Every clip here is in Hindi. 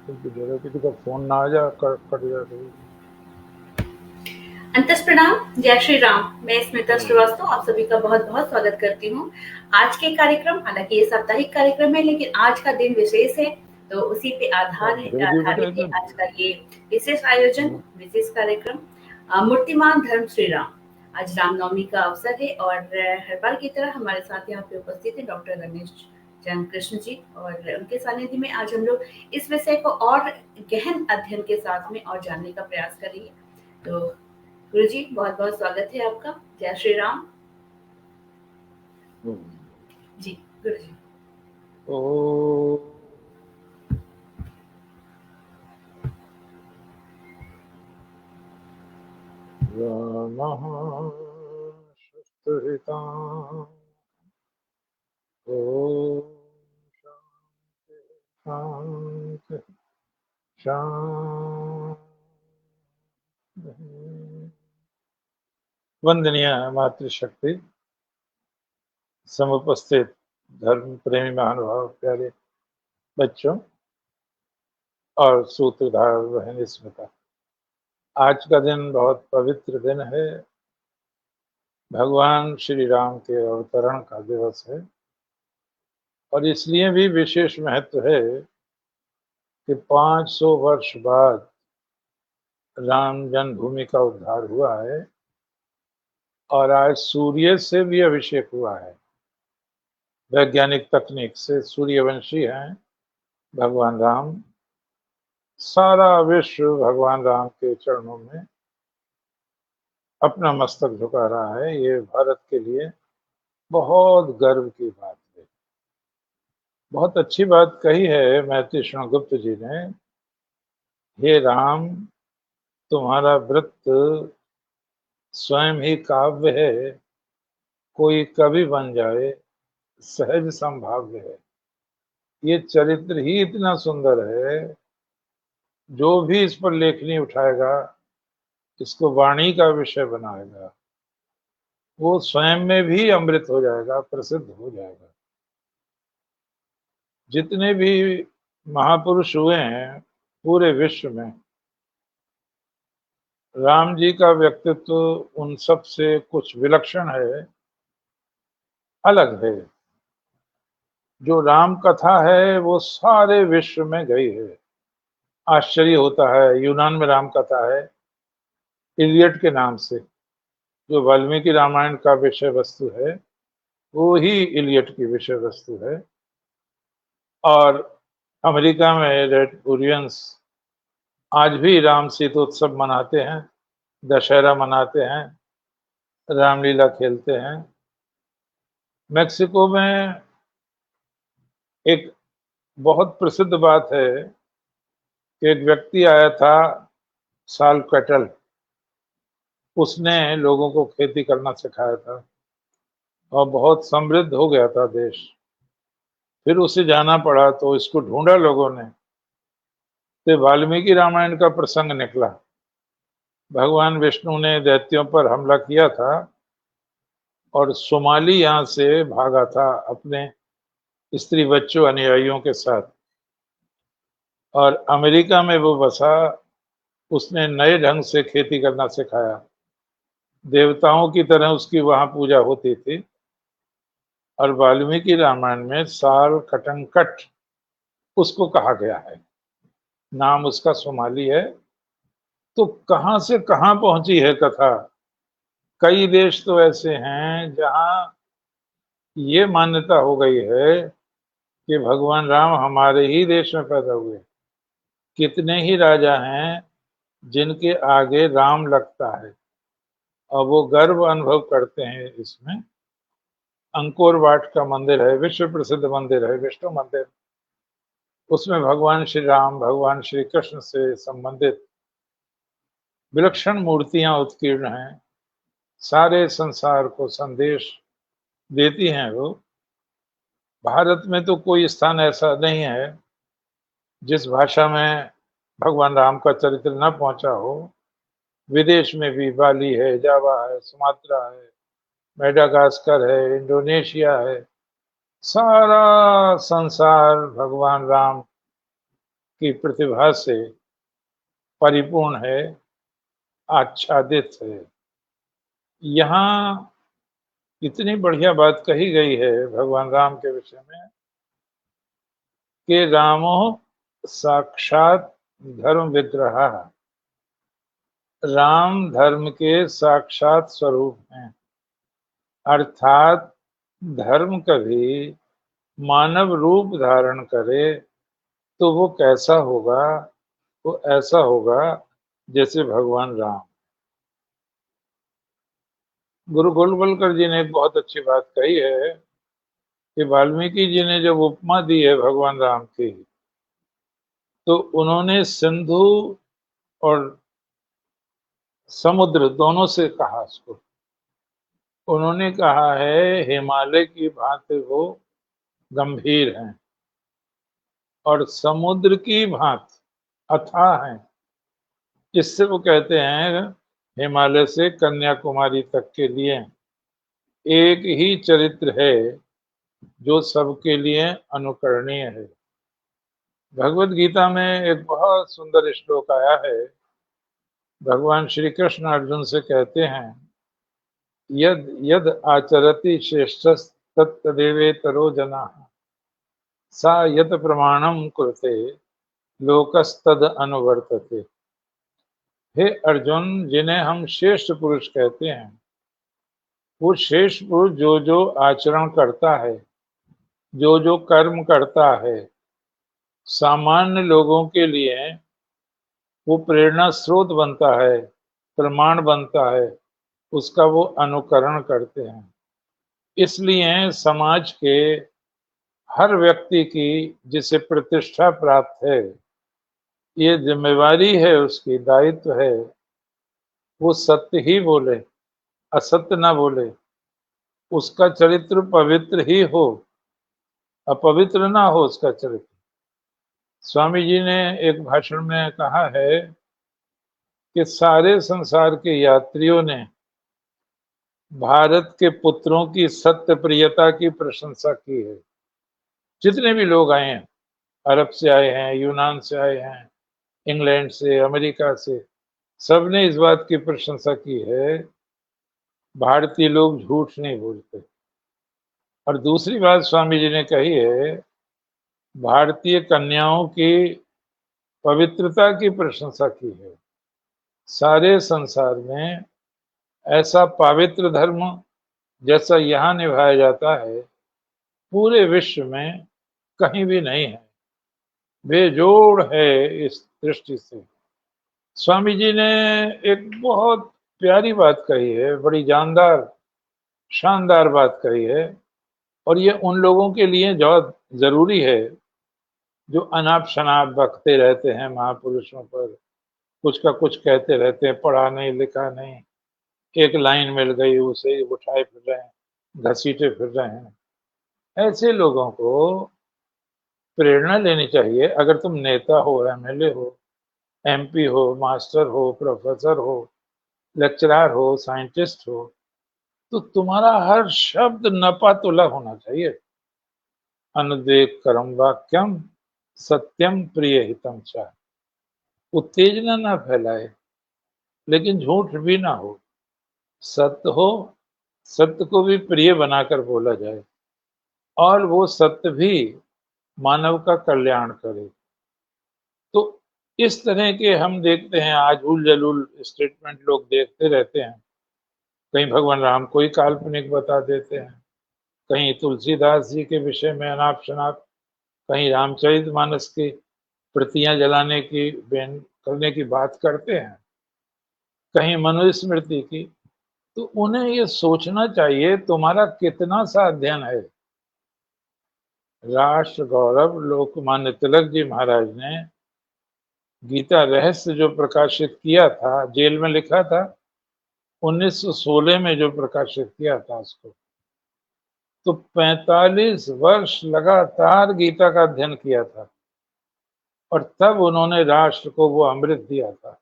किसी का फोन ना आ जाए कट जाए तो। अंतस प्रणाम, जय श्री राम। मैं स्मिता हम्म। श्रीवास्तव आप सभी का बहुत बहुत स्वागत करती हूँ। आज के कार्यक्रम, हालांकि ये साप्ताहिक कार्यक्रम है, लेकिन आज का दिन विशेष है, तो उसी पे भेज दिए बेटा आधारित है इधर। आज का ये विशेष आयोजन, हम्म। विशेष कार्यक्रम। मूर्तिमान धर्म श्री राम। आज रामनवमी का अवसर है और हर बार की तरह हमारे साथ यहाँ पे उपस्थित है डॉक्टर रमेश चंद्र कृष्ण जी, और उनके सानिध्य में आज हम लोग इस विषय को और गहन अध्ययन के साथ में और जानने का प्रयास करेंगे। तो गुरु जी, बहुत बहुत स्वागत है आपका। जय श्री राम। हम्म। जी गुरु जी। ओ रामः शस्त्रहितां। ओ शांति शांति। वंदनीय मातृशक्ति, समुपस्थित धर्म प्रेमी महानुभाव, प्यारे बच्चों और सूत्रधार बहन स्मिता, आज का दिन बहुत पवित्र दिन है। भगवान श्री राम के अवतरण का दिवस है और इसलिए भी विशेष महत्व है कि 500 वर्ष बाद राम जन्मभूमि का उद्धार हुआ है और आज सूर्य से भी अभिषेक हुआ है। वैज्ञानिक तकनीक से सूर्यवंशी हैं भगवान राम। सारा विश्व भगवान राम के चरणों में अपना मस्तक झुका रहा है। ये भारत के लिए बहुत गर्व की बात है। बहुत अच्छी बात कही है महर्षि गुप्त जी ने। हे राम, तुम्हारा वृत्त स्वयं ही काव्य है, कोई कवि बन जाए सहज संभाव्य है। ये चरित्र ही इतना सुंदर है, जो भी इस पर लेखनी उठाएगा, इसको वाणी का विषय बनाएगा, वो स्वयं में भी अमृत हो जाएगा, प्रसिद्ध हो जाएगा। जितने भी महापुरुष हुए हैं पूरे विश्व में, राम जी का व्यक्तित्व उन सब से कुछ विलक्षण है, अलग है। जो राम कथा है वो सारे विश्व में गई है। आश्चर्य होता है, यूनान में राम कथा है इलियट के नाम से। जो वाल्मीकि रामायण का विषय वस्तु है वो ही इलियट की विषय वस्तु है। और अमेरिका में रेड कुरियंस आज भी राम सीतोत्सव मनाते हैं, दशहरा मनाते हैं, रामलीला खेलते हैं। मेक्सिको में एक बहुत प्रसिद्ध बात है कि एक व्यक्ति आया था, साल कैटल। उसने लोगों को खेती करना सिखाया था और बहुत समृद्ध हो गया था देश। फिर उसे जाना पड़ा तो इसको ढूंढा लोगों ने, तो वाल्मीकि रामायण का प्रसंग निकला। भगवान विष्णु ने दैत्यों पर हमला किया था और सोमाली यहाँ से भागा था अपने स्त्री बच्चों अनुयायियों के साथ, और अमेरिका में वो बसा। उसने नए ढंग से खेती करना सिखाया। देवताओं की तरह उसकी वहां पूजा होती थी। और वाल्मीकि रामायण में साल कटंकट उसको कहा गया है। नाम उसका सोमाली है। तो कहां से कहां पहुंची है कथा। कई देश तो ऐसे हैं जहां ये मान्यता हो गई है कि भगवान राम हमारे ही देश में पैदा हुए। कितने ही राजा हैं जिनके आगे राम लगता है और वो गर्व अनुभव करते हैं इसमें। अंकोर वाट का मंदिर है, विश्व प्रसिद्ध मंदिर है, विष्णु मंदिर। उसमें भगवान श्री राम, भगवान श्री कृष्ण से संबंधित विलक्षण मूर्तियां उत्कीर्ण हैं। सारे संसार को संदेश देती हैं वो। भारत में तो कोई स्थान ऐसा नहीं है जिस भाषा में भगवान राम का चरित्र न पहुंचा हो। विदेश में भी बाली है, जावा है, सुमात्रा है, मेडागास्कर है, इंडोनेशिया है। सारा संसार भगवान राम की प्रतिभा से परिपूर्ण है, आच्छादित है। यहाँ इतनी बढ़िया बात कही गई है भगवान राम के विषय में कि रामो साक्षात धर्म विग्रह, राम धर्म के साक्षात स्वरूप हैं। अर्थात धर्म कभी मानव रूप धारण करे तो वो कैसा होगा? वो ऐसा होगा जैसे भगवान राम। गुरु गोलवलकर जी ने एक बहुत अच्छी बात कही है कि वाल्मीकि जी ने जब उपमा दी है भगवान राम की, तो उन्होंने सिंधु और समुद्र दोनों से कहा उसको। उन्होंने कहा है हिमालय की भांति वो गंभीर हैं और समुद्र की भांति अथाह हैं। इससे वो कहते हैं हिमालय से कन्याकुमारी तक के लिए एक ही चरित्र है जो सबके लिए अनुकरणीय है। भगवत गीता में एक बहुत सुंदर श्लोक आया है। भगवान श्री कृष्ण अर्जुन से कहते हैं यद यद आचरति श्रेष्ठस्तत्तदेवेतरो जनाः सा यत प्रमाणम कुरुते लोकस्तद अनुवर्तते। हे अर्जुन, जिन्हें हम श्रेष्ठ पुरुष कहते हैं, वो श्रेष्ठ पुरुष जो जो आचरण करता है, जो जो कर्म करता है, सामान्य लोगों के लिए वो प्रेरणा स्रोत बनता है, प्रमाण बनता है, उसका वो अनुकरण करते हैं। इसलिए समाज के हर व्यक्ति की जिसे प्रतिष्ठा प्राप्त है, ये जिम्मेवारी है, उसकी दायित्व है, वो सत्य ही बोले, असत्य ना बोले, उसका चरित्र पवित्र ही हो, अपवित्र ना हो उसका चरित्र। स्वामी जी ने एक भाषण में कहा है कि सारे संसार के यात्रियों ने भारत के पुत्रों की सत्य प्रियता की प्रशंसा की है। जितने भी लोग आए हैं, अरब से आए हैं, यूनान से आए हैं, इंग्लैंड से, अमेरिका से, सबने इस बात की प्रशंसा की है भारतीय लोग झूठ नहीं बोलते। और दूसरी बात स्वामी जी ने कही है भारतीय कन्याओं की पवित्रता की प्रशंसा की है। सारे संसार में ऐसा पवित्र धर्म जैसा यहाँ निभाया जाता है पूरे विश्व में कहीं भी नहीं है, बेजोड़ है। इस दृष्टि से स्वामी जी ने एक बहुत प्यारी बात कही है, बड़ी जानदार शानदार बात कही है, और ये उन लोगों के लिए बहुत जरूरी है जो अनाप शनाप बकते रहते हैं महापुरुषों पर, कुछ का कुछ कहते रहते हैं, पढ़ा नहीं लिखा नहीं, एक लाइन मिल गई उसे उठाए फिर रहे हैं, घसीटे फिर रहे हैं। ऐसे लोगों को प्रेरणा लेनी चाहिए। अगर तुम नेता हो, एमएलए हो, एमपी हो, मास्टर हो, प्रोफेसर हो, लेक्चरर हो, साइंटिस्ट हो, तो तुम्हारा हर शब्द नपातुला होना चाहिए। अनुद्वेग करम वाक्यम सत्यम प्रिय हितम च। उत्तेजना ना फैलाए लेकिन झूठ भी ना हो, सत्य हो, सत्य को भी प्रिय बनाकर बोला जाए और वो सत्य भी मानव का कल्याण करे। तो इस तरह के हम देखते हैं आजूल जलूल स्टेटमेंट लोग देखते रहते हैं। कहीं भगवान राम को ही काल्पनिक बता देते हैं, कहीं तुलसीदास जी के विषय में अनाप शनाप, कहीं रामचरितमानस की प्रतियां जलाने की बैन करने की बात करते हैं, कहीं मनुस्मृति की। तो उन्हें ये सोचना चाहिए तुम्हारा कितना सा अध्ययन है। राष्ट्र गौरव लोकमान्य तिलक जी महाराज ने गीता रहस्य जो प्रकाशित किया था, जेल में लिखा था, 1916 में जो प्रकाशित किया था उसको, तो 45 वर्ष लगातार गीता का अध्ययन किया था और तब उन्होंने राष्ट्र को वो अमृत दिया था।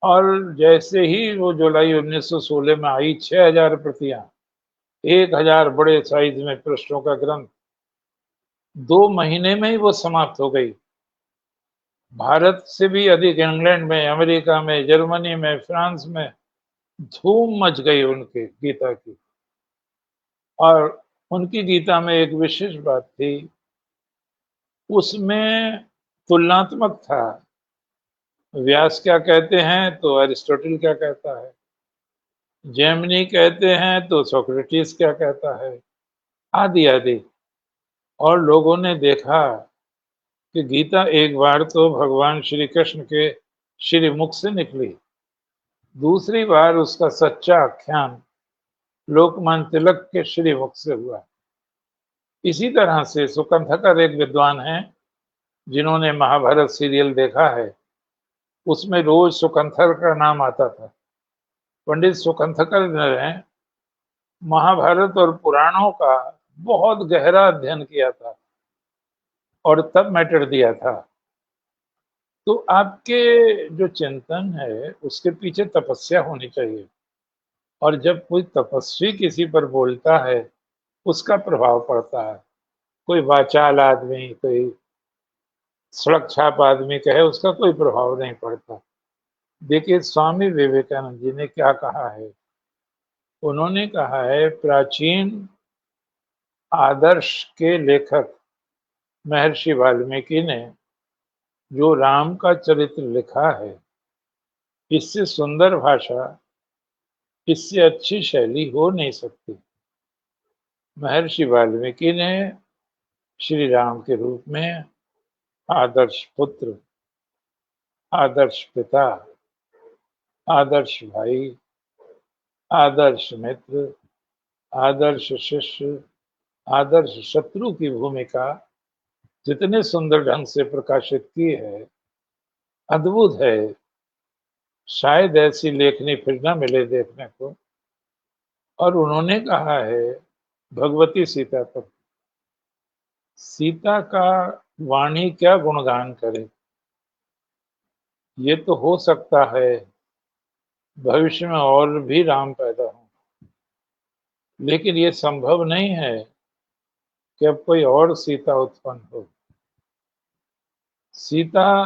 और जैसे ही वो जुलाई 1916 में आई 6000 प्रतियां, 1000 बड़े साइज में पृष्ठों का ग्रंथ, 2 महीने में ही वो समाप्त हो गई भारत से भी अधिक इंग्लैंड में, अमेरिका में, जर्मनी में, फ्रांस में धूम मच गई उनके गीता की। और उनकी गीता में एक विशेष बात थी, उसमें तुलनात्मक था। व्यास क्या कहते हैं तो अरिस्टोटल क्या कहता है, जेमिनी कहते हैं तो सोक्रेटिस क्या कहता है, आदि आदि। और लोगों ने देखा कि गीता एक बार तो भगवान श्री कृष्ण के श्री मुख से निकली, दूसरी बार उसका सच्चा आख्यान लोकमान्य तिलक के श्री मुख से हुआ। इसी तरह से सुकंथकर एक विद्वान हैं जिन्होंने महाभारत सीरियल देखा है, उसमें रोज सुकंथकर का नाम आता था। पंडित सुकंथकर ने महाभारत और पुराणों का बहुत गहरा अध्ययन किया था और तब मैटर दिया था। तो आपके जो चिंतन है उसके पीछे तपस्या होनी चाहिए, और जब कोई तपस्वी किसी पर बोलता है उसका प्रभाव पड़ता है। कोई वाचाल आदमी, कोई सड़क छाप आदमी कहे उसका कोई प्रभाव नहीं पड़ता। देखिए स्वामी विवेकानंद जी ने क्या कहा है, उन्होंने कहा है प्राचीन आदर्श के लेखक महर्षि वाल्मीकि ने जो राम का चरित्र लिखा है, इससे सुंदर भाषा, इससे अच्छी शैली हो नहीं सकती। महर्षि वाल्मीकि ने श्री राम के रूप में आदर्श पुत्र, आदर्श पिता, आदर्श भाई, आदर्श मित्र, आदर्श शिष्य, आदर्श शत्रु की भूमिका जितने सुंदर ढंग से प्रकाशित की है, अद्भुत है। शायद ऐसी लेखनी फिर ना मिले देखने को। और उन्होंने कहा है भगवती सीता पर, सीता का वाणी क्या गुणगान करे। ये तो हो सकता है भविष्य में और भी राम पैदा हो, लेकिन ये संभव नहीं है कि अब कोई और सीता उत्पन्न हो। सीता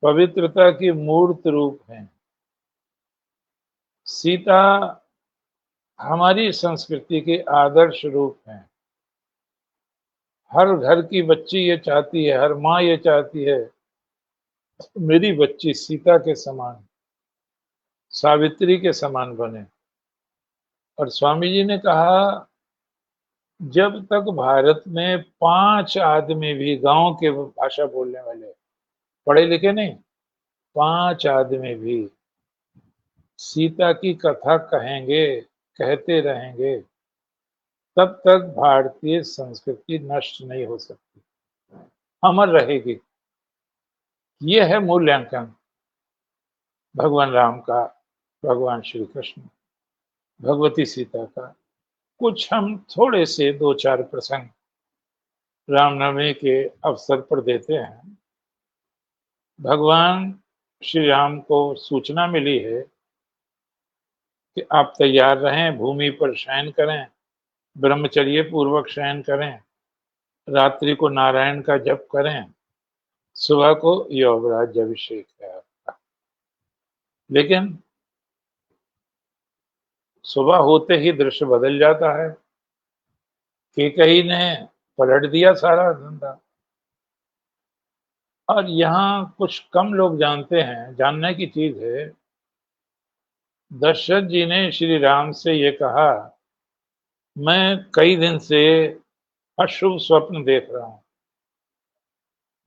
पवित्रता की मूर्त रूप है। सीता हमारी संस्कृति के आदर्श रूप हैं। हर घर की बच्ची ये चाहती है, हर माँ ये चाहती है मेरी बच्ची सीता के समान, सावित्री के समान बने। और स्वामी जी ने कहा जब तक भारत में 5 आदमी भी गांव के भाषा बोलने वाले, पढ़े लिखे नहीं, 5 आदमी भी सीता की कथा कहेंगे, कहते रहेंगे, तब तक भारतीय संस्कृति नष्ट नहीं हो सकती, अमर रहेगी। ये है मूल्यांकन भगवान राम का, भगवान श्री कृष्ण, भगवती सीता का। कुछ हम थोड़े से 2-4 प्रसंग रामनवमी के अवसर पर देते हैं। भगवान श्री राम को सूचना मिली है कि आप तैयार रहें, भूमि पर शयन करें, ब्रह्मचर्य पूर्वक शयन करें, रात्रि को नारायण का जप करें, सुबह को योगराज अभिषेक है आपका। लेकिन सुबह होते ही दृश्य बदल जाता है। कैकेयी ने पलट दिया सारा धंधा। और यहाँ कुछ कम लोग जानते हैं, जानने की चीज है, दशरथ जी ने श्री राम से ये कहा, मैं कई दिन से अशुभ स्वप्न देख रहा हूं,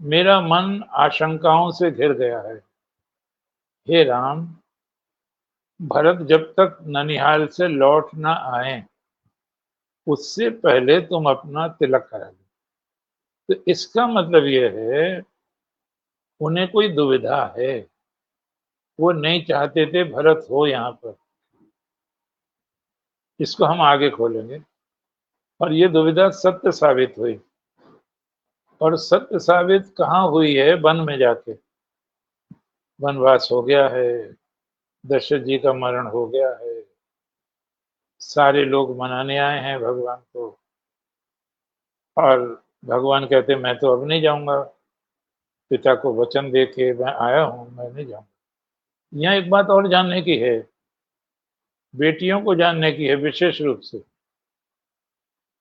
मेरा मन आशंकाओं से घिर गया है। हे राम, भरत जब तक ननिहाल से लौट ना आए उससे पहले तुम अपना तिलक करा लो। तो इसका मतलब ये है उन्हें कोई दुविधा है, वो नहीं चाहते थे भरत हो यहाँ पर। इसको हम आगे खोलेंगे। और ये दुविधा सत्य साबित हुई। और सत्य साबित कहाँ हुई है? वन में जाके। वनवास हो गया है, दशरथ जी का मरण हो गया है, सारे लोग मनाने आए हैं भगवान को, और भगवान कहते मैं तो अब नहीं जाऊंगा। पिता को वचन दे के मैं आया हूँ, मैं नहीं जाऊंगा। यहाँ एक बात और जानने की है, बेटियों को जानने की है विशेष रूप से,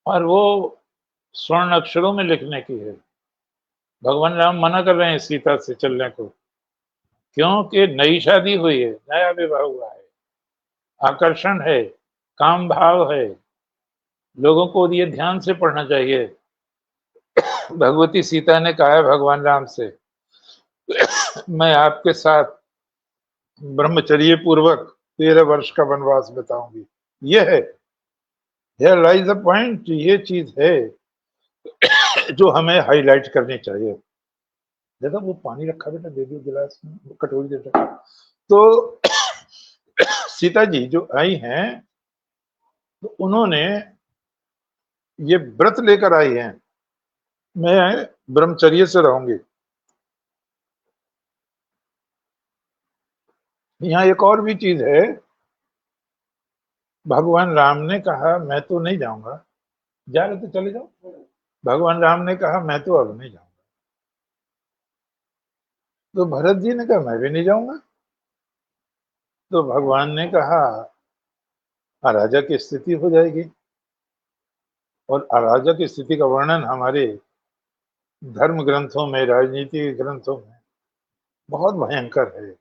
और वो स्वर्ण अक्षरों में लिखने की है। भगवान राम मना कर रहे हैं सीता से चलने को, क्योंकि नई शादी हुई है, नया विवाह हुआ है, आकर्षण है, काम भाव है। लोगों को ये ध्यान से पढ़ना चाहिए। भगवती सीता ने कहा है भगवान राम से, मैं आपके साथ ब्रह्मचर्य पूर्वक 13 वर्ष का वनवास बिताऊंगी। ये है, हियर लाइज द पॉइंट। ये चीज है जो हमें हाईलाइट करनी चाहिए। देखो वो पानी रखा बेटा, दे दो गिलास में, कटोरी दे दो। तो सीता जी जो आई हैं, तो उन्होंने ये व्रत लेकर आई हैं, मैं ब्रह्मचर्य से रहूंगी। यहाँ एक और भी चीज है, भगवान राम ने कहा मैं तो नहीं जाऊंगा, जा रहे तो चले जाओ। भगवान राम ने कहा मैं तो अब नहीं जाऊंगा, तो भरत जी ने कहा मैं भी नहीं जाऊंगा। तो भगवान ने कहा अराजक स्थिति हो जाएगी, और अराजक स्थिति का वर्णन हमारे धर्म ग्रंथों में, राजनीति ग्रंथों में बहुत भयंकर है।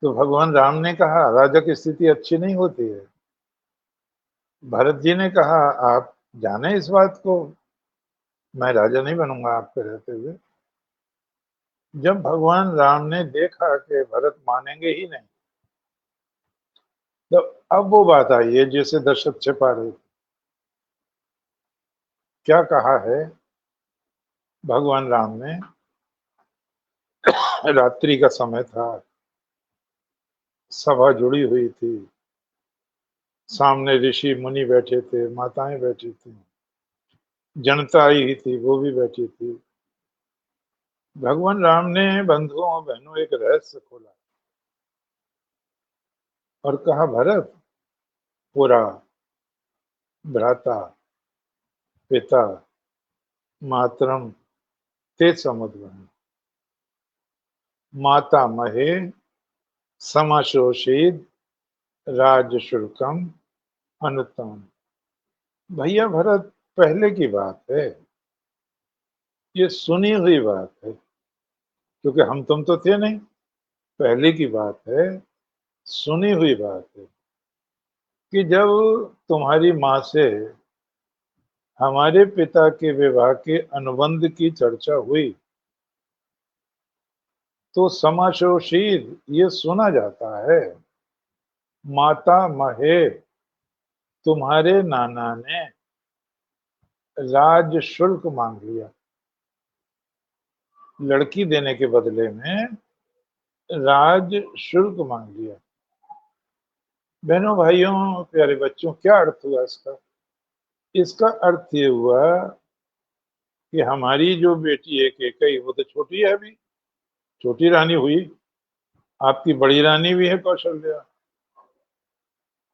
तो भगवान राम ने कहा अराजक स्थिति अच्छी नहीं होती है। भरत जी ने कहा आप जाने इस बात को, मैं राजा नहीं बनूंगा आपके रहते हुए। जब भगवान राम ने देखा कि भरत मानेंगे ही नहीं, तो अब वो बात आई है जिसे दशरथ छिपा रहे थे। क्या कहा है भगवान राम ने? रात्रि का समय था, सभा जुड़ी हुई थी, सामने ऋषि मुनि बैठे थे, माताएं बैठी थी, जनता आई हुई थी, वो भी बैठी थी। भगवान राम ने बंधुओं और बहनों एक रहस्य खोला और कहा भरत, पुरा, भ्राता, पिता, मातरम ते समुद्र, माता महे समाशोषित राजशुल्कम अनुत्तम। भैया भरत, पहले की बात है, ये सुनी हुई बात है, क्योंकि हम तुम तो थे नहीं। पहले की बात है, सुनी हुई बात है कि जब तुम्हारी माँ से हमारे पिता के विवाह के अनुबंध की चर्चा हुई, तो समाशोषित ये सुना जाता है, माता महे, तुम्हारे नाना ने राज शुल्क मांग लिया, लड़की देने के बदले में राज शुल्क मांग लिया। बहनों भाइयों प्यारे बच्चों, क्या अर्थ हुआ इसका? इसका अर्थ ये हुआ कि हमारी जो बेटी है कैकेयी, वो तो छोटी है, अभी छोटी रानी हुई, आपकी बड़ी रानी भी है कौशल्या।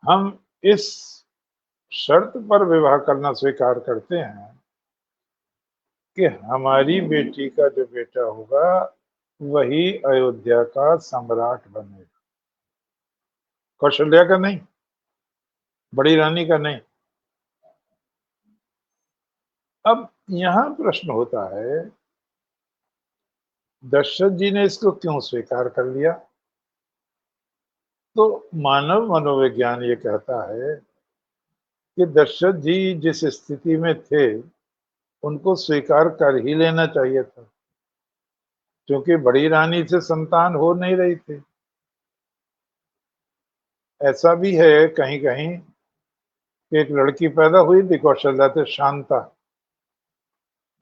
हम इस शर्त पर विवाह करना स्वीकार करते हैं कि हमारी बेटी का जो बेटा होगा वही अयोध्या का सम्राट बनेगा, कौशल्या का नहीं, बड़ी रानी का नहीं। अब यहाँ प्रश्न होता है, दशरथ जी ने इसको क्यों स्वीकार कर लिया? तो मानव मनोविज्ञान ये कहता है कि दशरथ जी जिस स्थिति में थे उनको स्वीकार कर ही लेना चाहिए था, क्योंकि बड़ी रानी से संतान हो नहीं रही थी। ऐसा भी है कहीं कहीं कि एक लड़की पैदा हुई थी कौशल्या से, शांता,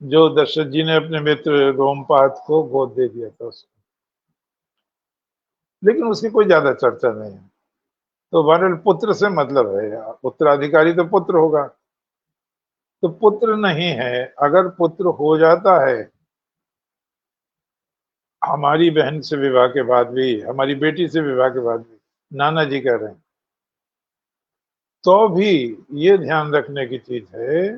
जो दशरथ जी ने अपने मित्र रोमपाद को गोद दे दिया था उसको, लेकिन उसकी कोई ज्यादा चर्चा नहीं है। तो बहरहाल पुत्र से मतलब है, उत्तराधिकारी तो पुत्र होगा, तो पुत्र नहीं है। अगर पुत्र हो जाता है हमारी बहन से विवाह के बाद भी, हमारी बेटी से विवाह के बाद भी, नाना जी कह रहे हैं, तो भी ये ध्यान रखने की चीज है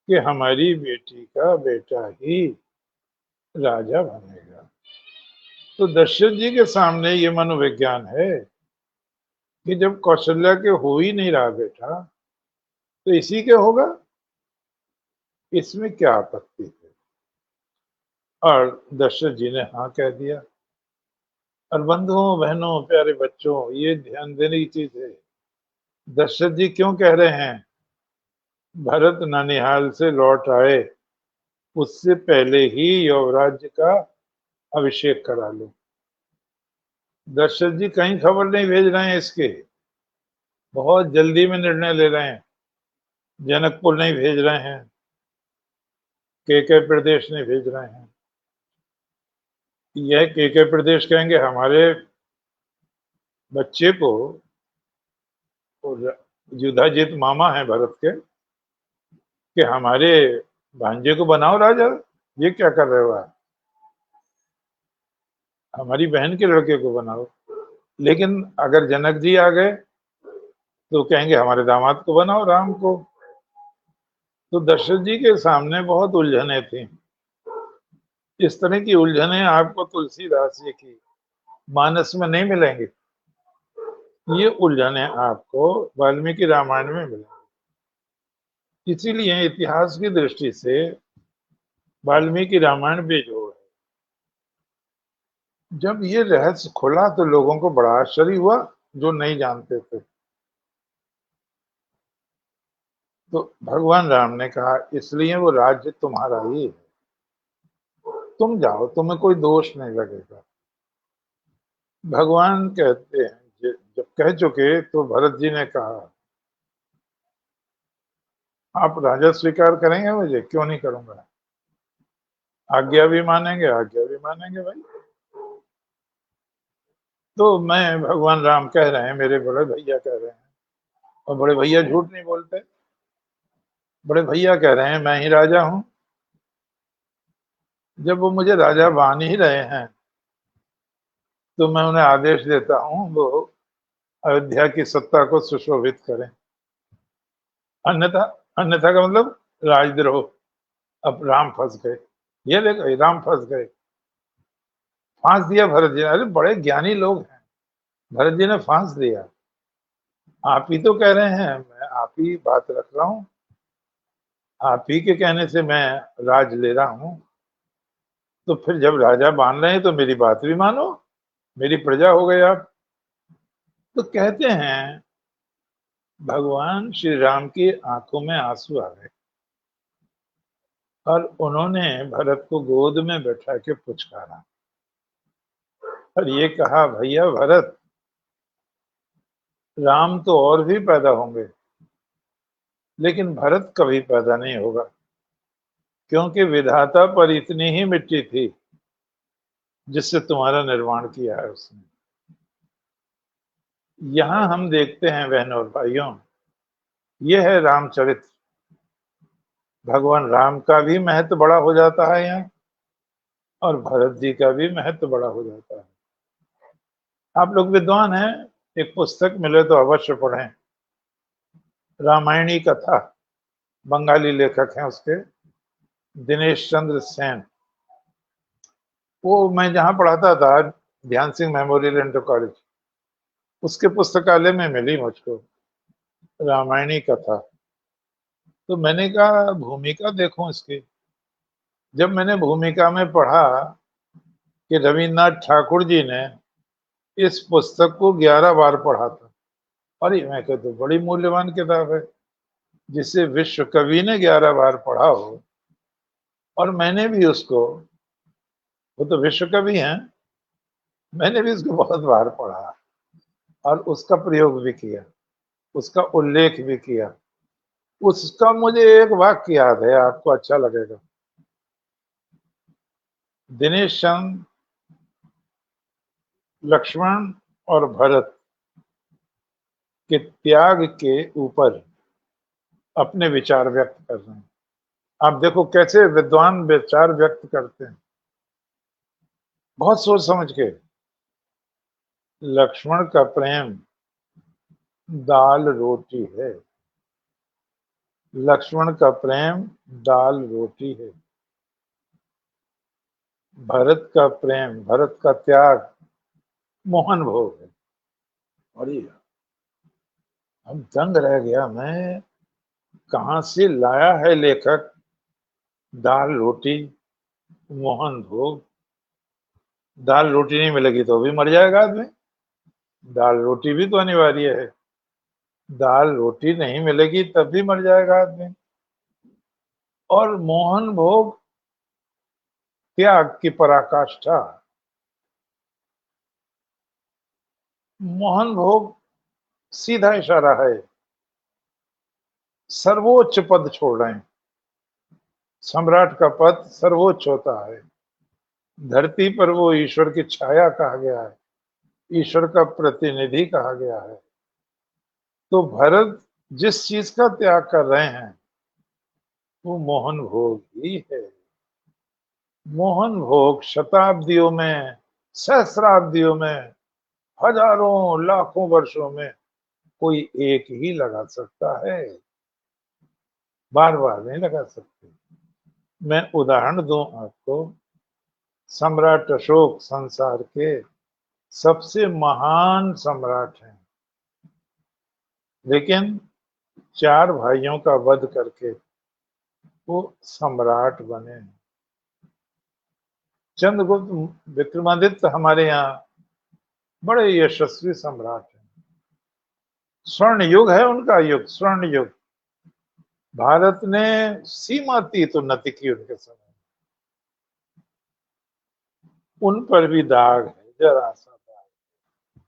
कि हमारी बेटी का बेटा ही राजा बनेगा। तो दशरथ जी के सामने ये मनोविज्ञान है कि जब कौशल्या के हो ही नहीं रहा बेटा, तो इसी के होगा, इसमें क्या आपत्ति है? और दशरथ जी ने हाँ कह दिया। और बंधुओं, बहनों, प्यारे बच्चों, ये ध्यान देने की चीज है। दशरथ जी क्यों कह रहे हैं भरत ननिहाल से लौट आए, उससे पहले ही युवराज का अभिषेक करा लो। दशरथ जी कहीं खबर नहीं भेज रहे हैं इसके, बहुत जल्दी में निर्णय ले रहे हैं। जनकपुर नहीं भेज रहे हैं, केके प्रदेश नहीं भेज रहे हैं। यह केके प्रदेश कहेंगे हमारे बच्चे को, और युधाजित मामा है भरत के, कि हमारे भांजे को बनाओ राजा। ये क्या कर रहे हो आप? हमारी बहन के लड़के को बनाओ। लेकिन अगर जनक जी आ गए तो कहेंगे हमारे दामाद को बनाओ, राम को। तो दशरथ जी के सामने बहुत उलझने थी। इस तरह की उलझने आपको तुलसीदास जी की मानस में नहीं मिलेंगे। ये उलझने आपको वाल्मीकि रामायण में मिलेंगे। इसीलिए इतिहास की दृष्टि से वाल्मीकि रामायण बेजोड़ है। जब ये रहस्य खुला तो लोगों को बड़ा आश्चर्य हुआ, जो नहीं जानते थे। तो भगवान राम ने कहा इसलिए वो राज्य तुम्हारा ही है, तुम जाओ, तुम्हें कोई दोष नहीं लगेगा। भगवान कहते हैं जब कह चुके तो भरत जी ने कहा आप राजा स्वीकार करेंगे मुझे? क्यों नहीं करूंगा, आज्ञा भी मानेंगे, आज्ञा भी मानेंगे भाई। तो मैं, भगवान राम कह रहे हैं, मेरे बड़े भैया कह रहे हैं, और बड़े भैया झूठ नहीं बोलते। बड़े भैया कह रहे हैं मैं ही राजा हूं। जब वो मुझे राजा मान ही रहे हैं तो मैं उन्हें आदेश देता हूं वो अयोध्या की सत्ता को सुशोभित करें। अन्यथा, अन्यथा का मतलब राजद्रोह। अब राम फंस गए, ये देखो राम फंस गए, फांस दिया भरत जी ने। अरे बड़े ज्ञानी लोग हैं, भरत जी ने फांस दिया। आप ही तो कह रहे हैं, मैं आप ही बात रख रहा हूं, आप ही के कहने से मैं राज ले रहा हूं। तो फिर जब राजा मान रहे हैं तो मेरी बात भी मानो, मेरी प्रजा हो गए आप। तो कहते हैं भगवान श्री राम की आंखों में आंसू आ गए और उन्होंने भरत को गोद में बैठा के पुचकारा और ये कहा भैया भरत, राम तो और भी पैदा होंगे लेकिन भरत कभी पैदा नहीं होगा, क्योंकि विधाता पर इतनी ही मिट्टी थी जिससे तुम्हारा निर्माण किया है उसने। यहां हम देखते हैं बहनों और भाइयों, यह है रामचरित्र। भगवान राम का भी महत्व बड़ा हो जाता है यहाँ, और भरत जी का भी महत्व बड़ा हो जाता है। आप लोग विद्वान हैं, एक पुस्तक मिले तो अवश्य पढ़ें, रामायणी कथा। बंगाली लेखक हैं उसके, दिनेश चंद्र सेन। वो मैं जहां पढ़ाता था, ध्यान सिंह मेमोरियल इंटर कॉलेज, उसके पुस्तकालय में मिली मुझको रामायणी कथा। तो मैंने कहा भूमिका देखूं इसकी। जब मैंने भूमिका में पढ़ा कि रविन्द्रनाथ ठाकुर जी ने इस पुस्तक को 11 बार पढ़ा था, और ये मैं कहता बड़ी मूल्यवान किताब है, जिसे विश्व कवि ने 11 बार पढ़ा हो। और मैंने भी उसको, वो तो विश्व कवि हैं, मैंने भी उसको बहुत बार पढ़ा और उसका प्रयोग भी किया, उसका उल्लेख भी किया। उसका मुझे एक वाक्य याद है, आपको अच्छा लगेगा। दिनेश चंद, लक्ष्मण और भरत के त्याग के ऊपर अपने विचार व्यक्त कर रहे हैं। आप देखो कैसे विद्वान विचार व्यक्त करते हैं, बहुत सोच समझ के। लक्ष्मण का प्रेम दाल रोटी है, लक्ष्मण का प्रेम दाल रोटी है। भरत का प्रेम, भरत का त्याग मोहन भोग है। और ये अब दंग रह गया मैं, कहां से लाया है लेखक दाल रोटी मोहन भोग। दाल रोटी नहीं मिलेगी तो भी मर जाएगा आदमी, दाल रोटी भी तो अनिवार्य है। दाल रोटी नहीं मिलेगी तब भी मर जाएगा आदमी। और मोहन भोग त्याग की पराकाष्ठा। मोहन भोग सीधा इशारा है, सर्वोच्च पद छोड़ रहे हैं। सम्राट का पद सर्वोच्च होता है। धरती पर वो ईश्वर की छाया कहा गया है, ईश्वर का प्रतिनिधि कहा गया है। तो भरत जिस चीज का त्याग कर रहे हैं वो मोहन भोग ही है। मोहन भोग शताब्दियों में, सहस्राब्दियों में, हजारों लाखों वर्षों में कोई एक ही लगा सकता है, बार बार नहीं लगा सकते। मैं उदाहरण दूं आपको, सम्राट अशोक संसार के सबसे महान सम्राट हैं, लेकिन 4 भाइयों का वध करके वो सम्राट बने। चंद्रगुप्त विक्रमादित्य हमारे यहाँ बड़े यशस्वी सम्राट हैं। स्वर्ण युग है उनका युग, स्वर्ण युग। भारत ने सीमातीत उन्नति की उनके समय। उन पर भी दाग है, जरा सा दाग।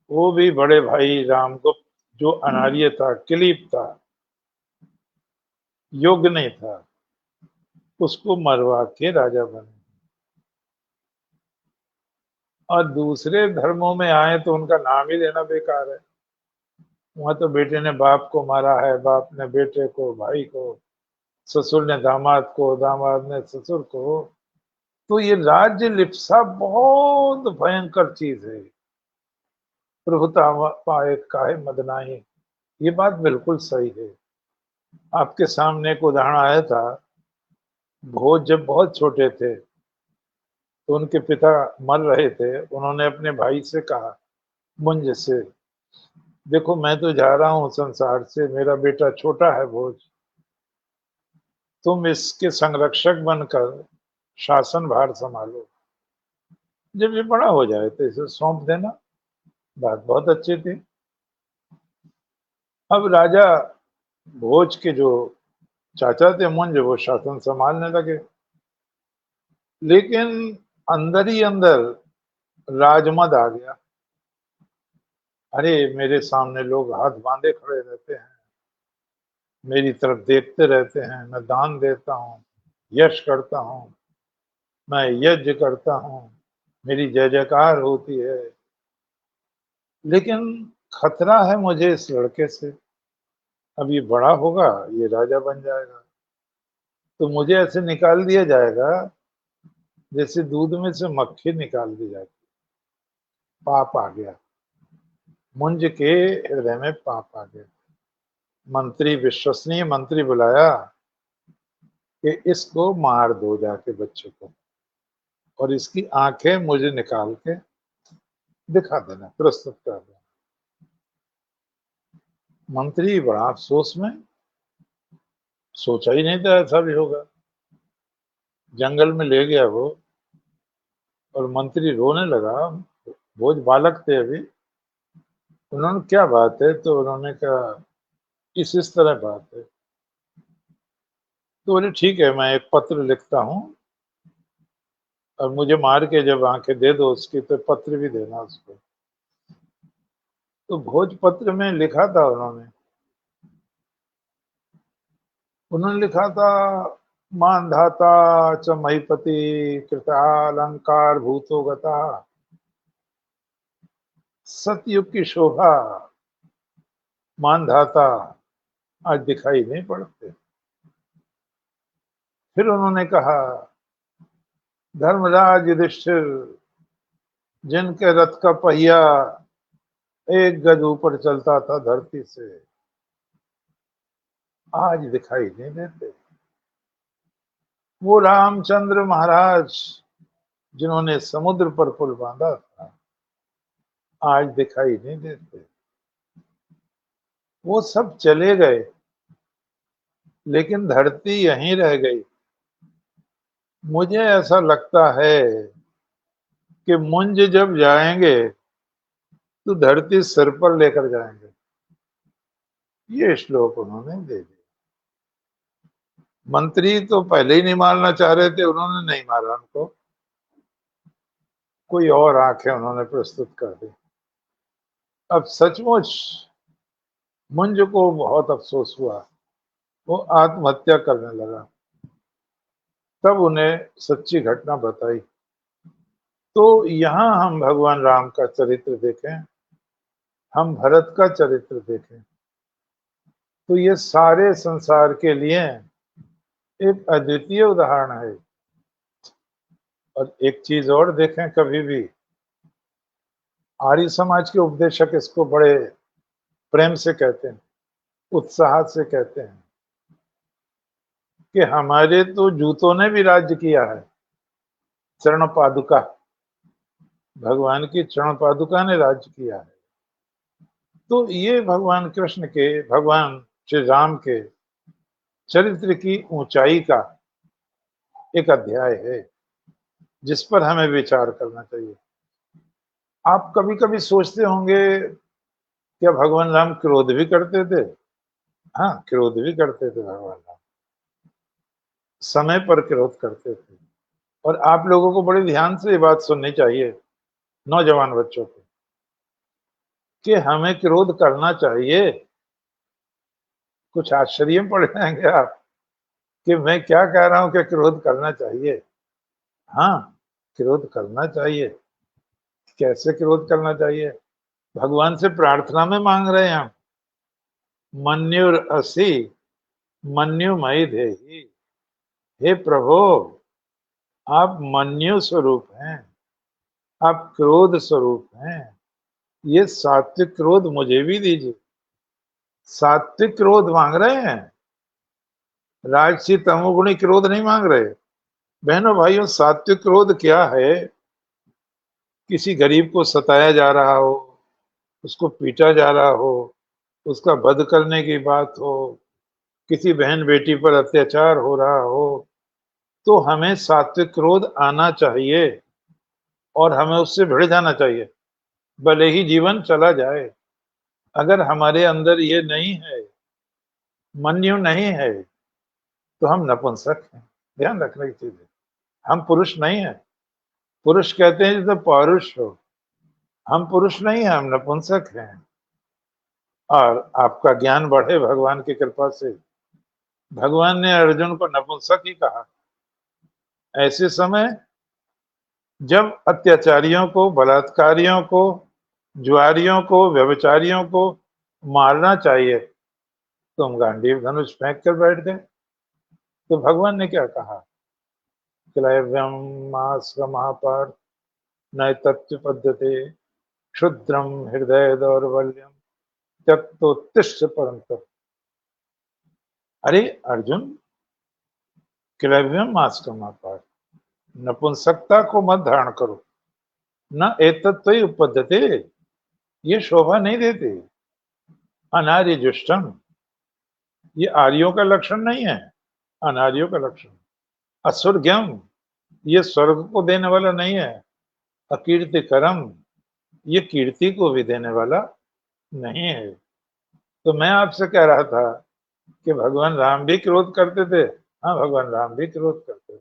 वो भी बड़े भाई रामगुप्त जो अनार्य था, क्लीप था, योग्य नहीं था, उसको मरवा के राजा बने। और दूसरे धर्मों में आए तो उनका नाम ही लेना बेकार है। वहां तो बेटे ने बाप को मारा है, बाप ने बेटे को, भाई को, ससुर ने दामाद को, दामाद ने ससुर को। तो ये राज्य लिप्सा बहुत भयंकर चीज है। प्रभुता पाए काहे मदनाही, ये बात बिल्कुल सही है। आपके सामने एक उदाहरण आया था। भोज जब बहुत छोटे थे तो उनके पिता मर रहे थे, उन्होंने अपने भाई से कहा, मुंज से, देखो मैं तो जा रहा हूँ संसार से, मेरा बेटा छोटा है भोज, तुम इसके संरक्षक बनकर शासन भार संभालो, जब ये बड़ा हो जाए तो इसे सौंप देना। बात बहुत अच्छी थी। अब राजा भोज के जो चाचा थे मुंज, वो शासन संभालने लगे, लेकिन अंदर ही अंदर राजमद आ गया। अरे मेरे सामने लोग हाथ बांधे खड़े रहते हैं, मेरी तरफ देखते रहते हैं, मैं दान देता हूँ, यश करता हूँ, मैं यज्ञ करता हूँ, मेरी जय जयकार होती है, लेकिन खतरा है मुझे इस लड़के से। अब ये बड़ा होगा, ये राजा बन जाएगा, तो मुझे ऐसे निकाल दिया जाएगा जैसे दूध में से मक्खी निकाल दी जाती। पाप आ गया, मुंज के हृदय में पाप आ गया। मंत्री, विश्वसनीय मंत्री बुलाया कि इसको मार दो जाके बच्चे को, और इसकी आंखें मुझे निकाल के दिखा देना, प्रस्तुत कर देना। मंत्री बड़ा अफसोस में, सोचा ही नहीं था ऐसा भी होगा। जंगल में ले गया वो, और मंत्री रोने लगा। भोज बालक थे अभी। उन्होंने, क्या बात है? तो उन्होंने कहा, इस तरह बात है। तो बोले ठीक है, मैं एक पत्र लिखता हूँ, और मुझे मार के जब आंखें दे दो उसकी तो पत्र भी देना उसको। तो भोजपत्र में लिखा था उन्होंने उन्होंने लिखा था, मानधाता च महीपति कृतालंकार भूतो गता, सतयुग की शोभा मानधाता आज दिखाई नहीं पड़ते। फिर उन्होंने कहा, धर्मराज युधिष्ठिर जिनके रथ का पहिया 1 गज ऊपर चलता था धरती से, आज दिखाई नहीं देते। वो रामचंद्र महाराज जिन्होंने समुद्र पर पुल बांधा था, आज दिखाई नहीं देते। वो सब चले गए, लेकिन धरती यहीं रह गई। मुझे ऐसा लगता है कि मुंज जब जाएंगे तो धरती सिर पर लेकर जाएंगे। ये श्लोक उन्होंने दे दिया। मंत्री तो पहले ही नहीं मारना चाह रहे थे, उन्होंने नहीं मारा उनको, कोई और आंखें उन्होंने प्रस्तुत कर दी। अब सचमुच मुंज को बहुत अफसोस हुआ, वो आत्महत्या करने लगा। तब उन्हें सच्ची घटना बताई। तो यहाँ हम भगवान राम का चरित्र देखें, हम भरत का चरित्र देखें, तो ये सारे संसार के लिए एक अद्वितीय उदाहरण है। और एक चीज और देखें, कभी भी आर्य समाज के उपदेशक इसको बड़े प्रेम से कहते हैं, उत्साह से कहते हैं कि हमारे तो जूतों ने भी राज्य किया है। चरण पादुका, भगवान की चरण पादुका ने राज्य किया है। तो ये भगवान कृष्ण के, भगवान श्री राम के चरित्र की ऊंचाई का एक अध्याय है, जिस पर हमें विचार करना चाहिए। आप कभी कभी सोचते होंगे, क्या भगवान राम क्रोध भी करते थे? हाँ, क्रोध भी करते थे भगवान राम, समय पर क्रोध करते थे। और आप लोगों को बड़े ध्यान से ये बात सुननी चाहिए, नौजवान बच्चों को, कि हमें क्रोध करना चाहिए। कुछ आश्चर्य में पड़ जाएंगे आप कि मैं क्या कह रहा हूं कि क्रोध करना चाहिए। हाँ, क्रोध करना चाहिए। कैसे क्रोध करना चाहिए? भगवान से प्रार्थना में मांग रहे हैं हम, मन्युर असी मन्युमयि देहि। हे प्रभु, आप मन्यु स्वरूप हैं, आप क्रोध स्वरूप हैं, ये सात्विक क्रोध मुझे भी दीजिए। सात्विक क्रोध मांग रहे हैं, राजसी तमोगुणी क्रोध नहीं मांग रहे। बहनों भाइयों, सात्विक क्रोध क्या है? किसी गरीब को सताया जा रहा हो, उसको पीटा जा रहा हो, उसका वध करने की बात हो, किसी बहन बेटी पर अत्याचार हो रहा हो, तो हमें सात्विक क्रोध आना चाहिए और हमें उससे भिड़ जाना चाहिए, भले ही जीवन चला जाए। अगर हमारे अंदर ये नहीं है, मन्यु नहीं है, तो हम नपुंसक हैं। ध्यान रखने की चीज है, हम पुरुष नहीं है। पुरुष कहते हैं जैसे पौरुष हो, हम पुरुष नहीं है, हम नपुंसक हैं। और आपका ज्ञान बढ़े भगवान की कृपा से। भगवान ने अर्जुन को नपुंसक ही कहा ऐसे समय जब अत्याचारियों को, बलात्कारियों को, जुआरियों को, व्यभिचारियों को मारना चाहिए, तुम गांडीव धनुष फेंक कर बैठ गए। तो भगवान ने क्या कहा? क्लैव्यम महापार्थ नैतत्व पद्धति क्षुद्रम हृदय दौर्बल्यम त्यक्तोत्तिष्ठ परंतप। अरे अर्जुन, क्लैव्यम महापार्थ, नपुंसकता को मत धारण करो, न एतत्व उपपद्धति, ये शोभा नहीं देती। अनार्य जुष्टम, ये आर्यों का लक्षण नहीं है, अनार्यों का लक्षण। असुरज्ञम, ये स्वर्ग को देने वाला नहीं है। अकीर्ति करम, ये कीर्ति को भी देने वाला नहीं है। तो मैं आपसे कह रहा था कि भगवान राम भी क्रोध करते थे। हाँ, भगवान राम भी क्रोध करते थे।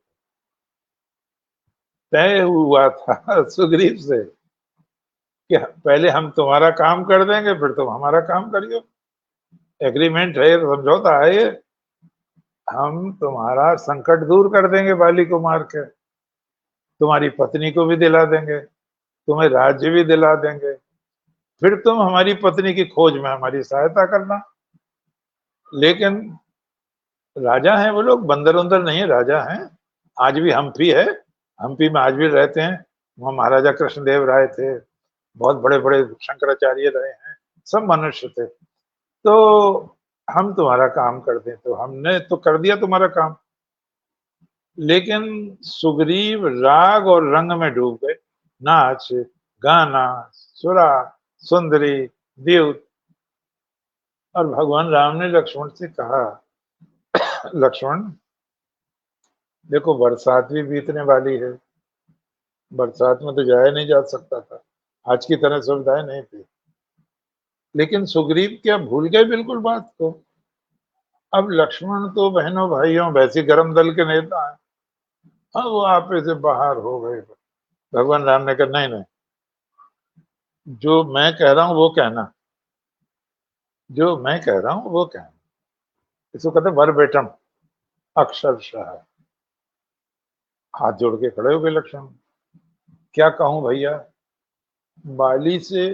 तय हुआ था सुग्रीव से कि पहले हम तुम्हारा काम कर देंगे, फिर तुम हमारा काम करियो। एग्रीमेंट है, समझौता है ये। हम तुम्हारा संकट दूर कर देंगे बाली को मार के, तुम्हारी पत्नी को भी दिला देंगे, तुम्हें राज्य भी दिला देंगे, फिर तुम हमारी पत्नी की खोज में हमारी सहायता करना। लेकिन राजा हैं वो लोग, बंदर उंदर नहीं है, राजा हैं। आज भी हम्पी है, हम्पी में आज भी रहते हैं। वहाँ महाराजा कृष्णदेव राय थे, बहुत बड़े बड़े शंकराचार्य रहे हैं, सब मनुष्य थे। तो हम तुम्हारा काम कर दें, तो हमने तो कर दिया तुम्हारा काम। लेकिन सुग्रीव राग और रंग में डूब गए, नाच गाना सुरा सुंदरी द्यूत। और भगवान राम ने लक्ष्मण से कहा, लक्ष्मण देखो बरसात भी बीतने वाली है, बरसात में तो जाया नहीं जा सकता था, आज की तरह सुविधाएं नहीं थी, लेकिन सुग्रीव क्या भूल गए बिल्कुल बात को। अब लक्ष्मण तो बहनों भाइयों वैसे गर्म दल के नेता हैं, हाँ वो आप से बाहर हो गए। भगवान राम ने कहा नहीं नहीं, जो मैं कह रहा हूं वो कहना, जो मैं कह रहा हूं वो कहना। इसको कहते वर्बेटम, अक्षरशः। हाथ जोड़ के खड़े हो गए लक्ष्मण, क्या कहूं भैया, बाली से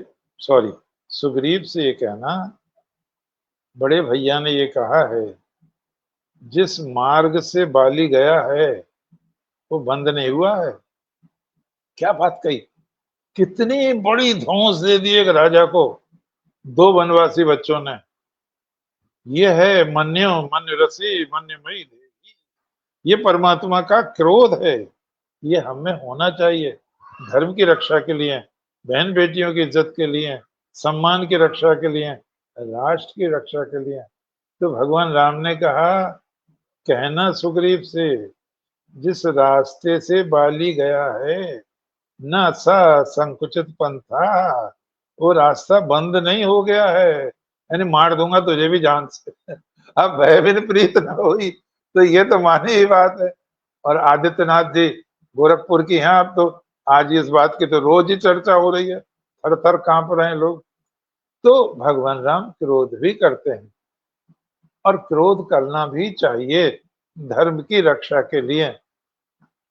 सॉरी सुग्रीव से ये कहना, बड़े भैया ने ये कहा है जिस मार्ग से बाली गया है वो बंद नहीं हुआ है। क्या बात कही, कितनी बड़ी धौंस दे दी एक राजा को दो वनवासी बच्चों ने। ये है मन्यो मन रसी मन्यमयी देवी, ये परमात्मा का क्रोध है, ये हमें होना चाहिए धर्म की रक्षा के लिए, बहन बेटियों की इज्जत के लिए, सम्मान की रक्षा के लिए, राष्ट्र की रक्षा के लिए। तो भगवान राम ने कहा, कहना सुग्रीव से जिस रास्ते से बाली गया है न सा संकुचित पंथा, वो रास्ता बंद नहीं हो गया है, यानी मार दूंगा तुझे भी जान से। अब भय बिन प्रीत न हुई, तो ये तो मानी ही बात है। और आदित्यनाथ जी गोरखपुर की हैं, अब तो आज इस बात की तो रोज ही चर्चा हो रही है, थर थर कांप रहे हैं लोग। तो भगवान राम क्रोध भी करते हैं और क्रोध करना भी चाहिए धर्म की रक्षा के लिए।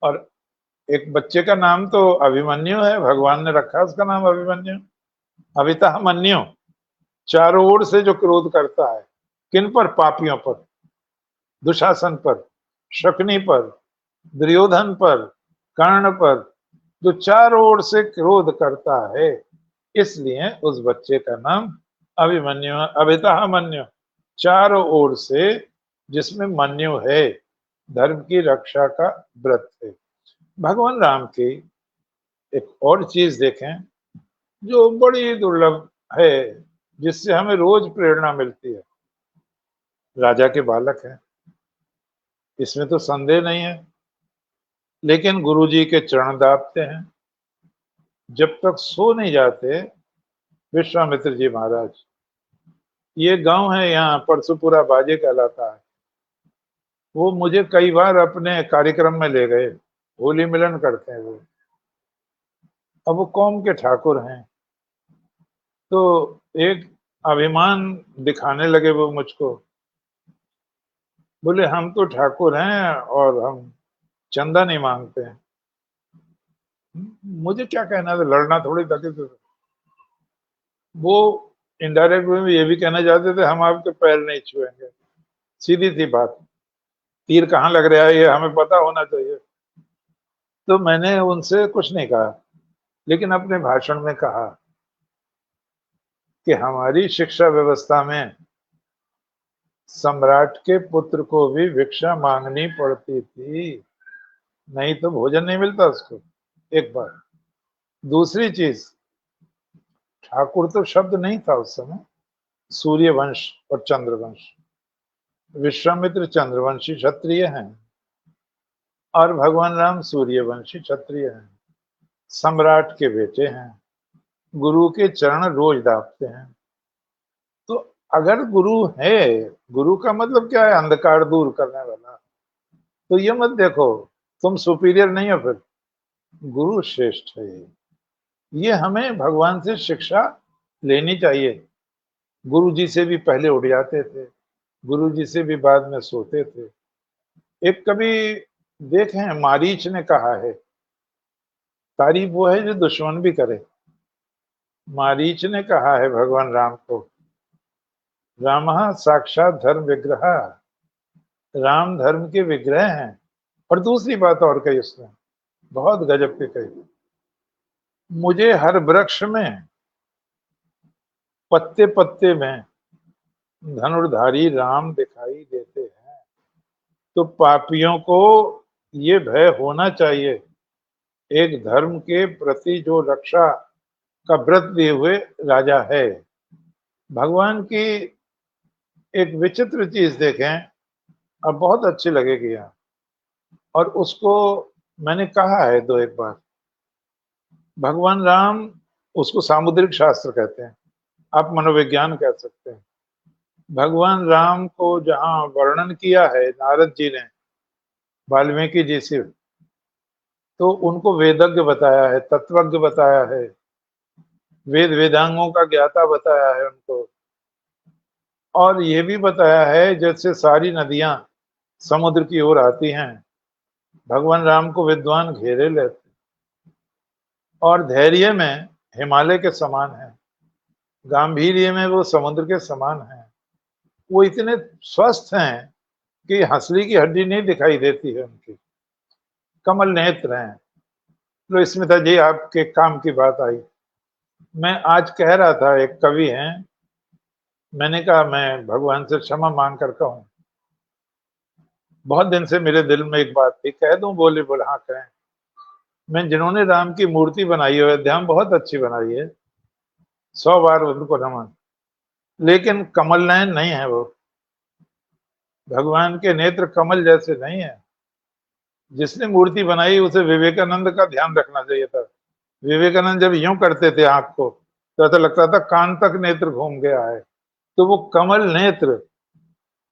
और एक बच्चे का नाम तो अभिमन्यु है, भगवान ने रखा उसका नाम अभिमन्यु, अभिता मन्यु। चारों ओर से जो क्रोध करता है, किन पर, पापियों पर, दुशासन पर, शकुनी पर, दुर्योधन पर, कर्ण पर, जो चारों ओर से क्रोध करता है, इसलिए उस बच्चे का नाम अभिमन्यु, अभिता मन्यु, चारों ओर से जिसमें मन्यु है, धर्म की रक्षा का व्रत है। भगवान राम की एक और चीज देखें जो बड़ी दुर्लभ है, जिससे हमें रोज प्रेरणा मिलती है। राजा के बालक हैं, इसमें तो संदेह नहीं है, लेकिन गुरुजी के चरण दाबते हैं, जब तक सो नहीं जाते। विश्वामित्र जी महाराज, ये गांव है यहाँ परसुपुरा बाजे कहलाता है, वो मुझे कई बार अपने कार्यक्रम में ले गए, होली मिलन करते हैं वो। अब वो कौम के ठाकुर हैं, तो एक अभिमान दिखाने लगे वो मुझको, बोले हम तो ठाकुर हैं और हम चंदा नहीं मांगते हैं। मुझे क्या कहना था, लड़ना थोड़ी था किसी से। वो इनडायरेक्ट वे में ये भी कहना चाहते थे हम आपके पैर नहीं छुएंगे, सीधी सी बात, तीर कहाँ लग रहा है ये हमें पता होना चाहिए। तो मैंने उनसे कुछ नहीं कहा, लेकिन अपने भाषण में कहा कि हमारी शिक्षा व्यवस्था में सम्राट के पुत्र को भी भिक्षा मांगनी पड़ती थी, नहीं तो भोजन नहीं मिलता उसको, एक बार। दूसरी चीज, ठाकुर तो शब्द नहीं था उस समय, सूर्यवंश और चंद्रवंश, विश्वामित्र चंद्रवंशी क्षत्रिय हैं और भगवान राम सूर्यवंशी क्षत्रिय हैं, सम्राट के बेटे हैं, गुरु के चरण रोज दाबते हैं। तो अगर गुरु है, गुरु का मतलब क्या है, अंधकार दूर करने वाला, तो ये मत देखो तुम सुपीरियर नहीं हो, फिर गुरु श्रेष्ठ है। ये हमें भगवान से शिक्षा लेनी चाहिए। गुरु जी से भी पहले उठ जाते थे, गुरु जी से भी बाद में सोते थे। एक कभी देखें, मारीच ने कहा है, तारीफ वो है जो दुश्मन भी करे। मारीच ने कहा है भगवान राम को, रामः साक्षात धर्म विग्रह, राम धर्म के विग्रह हैं। और दूसरी बात और कही उसने, बहुत गजब की कही, मुझे हर वृक्ष में, पत्ते पत्ते में धनुर्धारी राम दिखाई देते हैं। तो पापियों को ये भय होना चाहिए। एक धर्म के प्रति जो रक्षा का व्रत लिए हुए राजा है। भगवान की एक विचित्र चीज देखें, अब बहुत अच्छी लगेगी यहाँ, और उसको मैंने कहा है दो एक बार। भगवान राम, उसको सामुद्रिक शास्त्र कहते हैं, आप मनोविज्ञान कह सकते हैं। भगवान राम को जहां वर्णन किया है नारद जी ने वाल्मीकि जी से, तो उनको वेदज्ञ बताया है, तत्वज्ञ बताया है, वेद वेदांगों का ज्ञाता बताया है उनको, और ये भी बताया है जैसे सारी नदियां समुद्र की ओर आती हैं, भगवान राम को विद्वान घेरे लेते, और धैर्य में हिमालय के समान है, गांभीर्य में वो समुद्र के समान है। वो इतने स्वस्थ हैं कि हंसली की हड्डी नहीं दिखाई देती है उनकी, कमल नेत्र हैं। लो स्मिता जी, आपके काम की बात आई। मैं आज कह रहा था, एक कवि हैं, मैंने कहा मैं भगवान से क्षमा मांग कर कहूं, बहुत दिन से मेरे दिल में एक बात थी, कह दूं? बोले बोले हाँ कहें। मैं जिन्होंने राम की मूर्ति बनाई है, अयोध्या में बहुत अच्छी बनाई है, 100 बार उनको नमन, लेकिन कमल नयन नहीं है वो। भगवान के नेत्र कमल जैसे नहीं है। जिसने मूर्ति बनाई उसे विवेकानंद का ध्यान रखना चाहिए था। विवेकानंद जब यूं करते थे आंख को, तो ऐसा लगता था कान तक नेत्र घूम गया है। तो वो कमल नेत्र,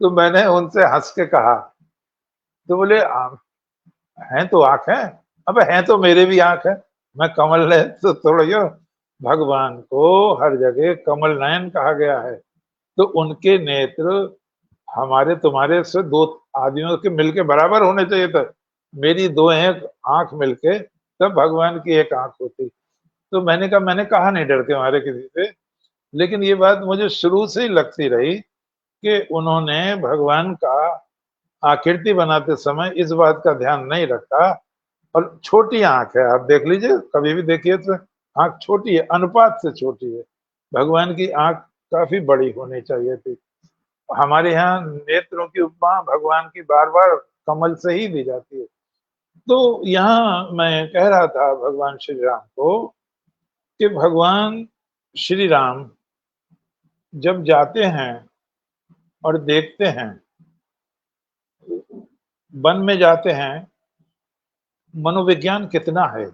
तो मैंने उनसे हंस के कहा, तो बोले हैं तो आंख है, अब है तो मेरे भी आंख है, मैं कमल नेत्र तो थोड़ी हो। भगवान को हर जगह कमल नयन कहा गया है, तो उनके नेत्र हमारे तुम्हारे से दो आदमियों के मिलके बराबर होने चाहिए था। मेरी दो एक आंख मिलके तब भगवान की एक आंख होती। तो मैंने कहा नहीं डरते हमारे किसी से, लेकिन ये बात मुझे शुरू से ही लगती रही कि उन्होंने भगवान का आकृति बनाते समय इस बात का ध्यान नहीं रखा। और छोटी आंख है, आप देख लीजिए, कभी भी देखिए तो आंख छोटी है, अनुपात से छोटी है। भगवान की आंख काफी बड़ी होनी चाहिए थी। हमारे यहाँ नेत्रों की उपमा भगवान की बार बार कमल से ही दी जाती है। तो यहाँ मैं कह रहा था भगवान श्री राम को कि भगवान श्री राम जब जाते हैं और देखते हैं, वन में जाते हैं, मनोविज्ञान कितना है।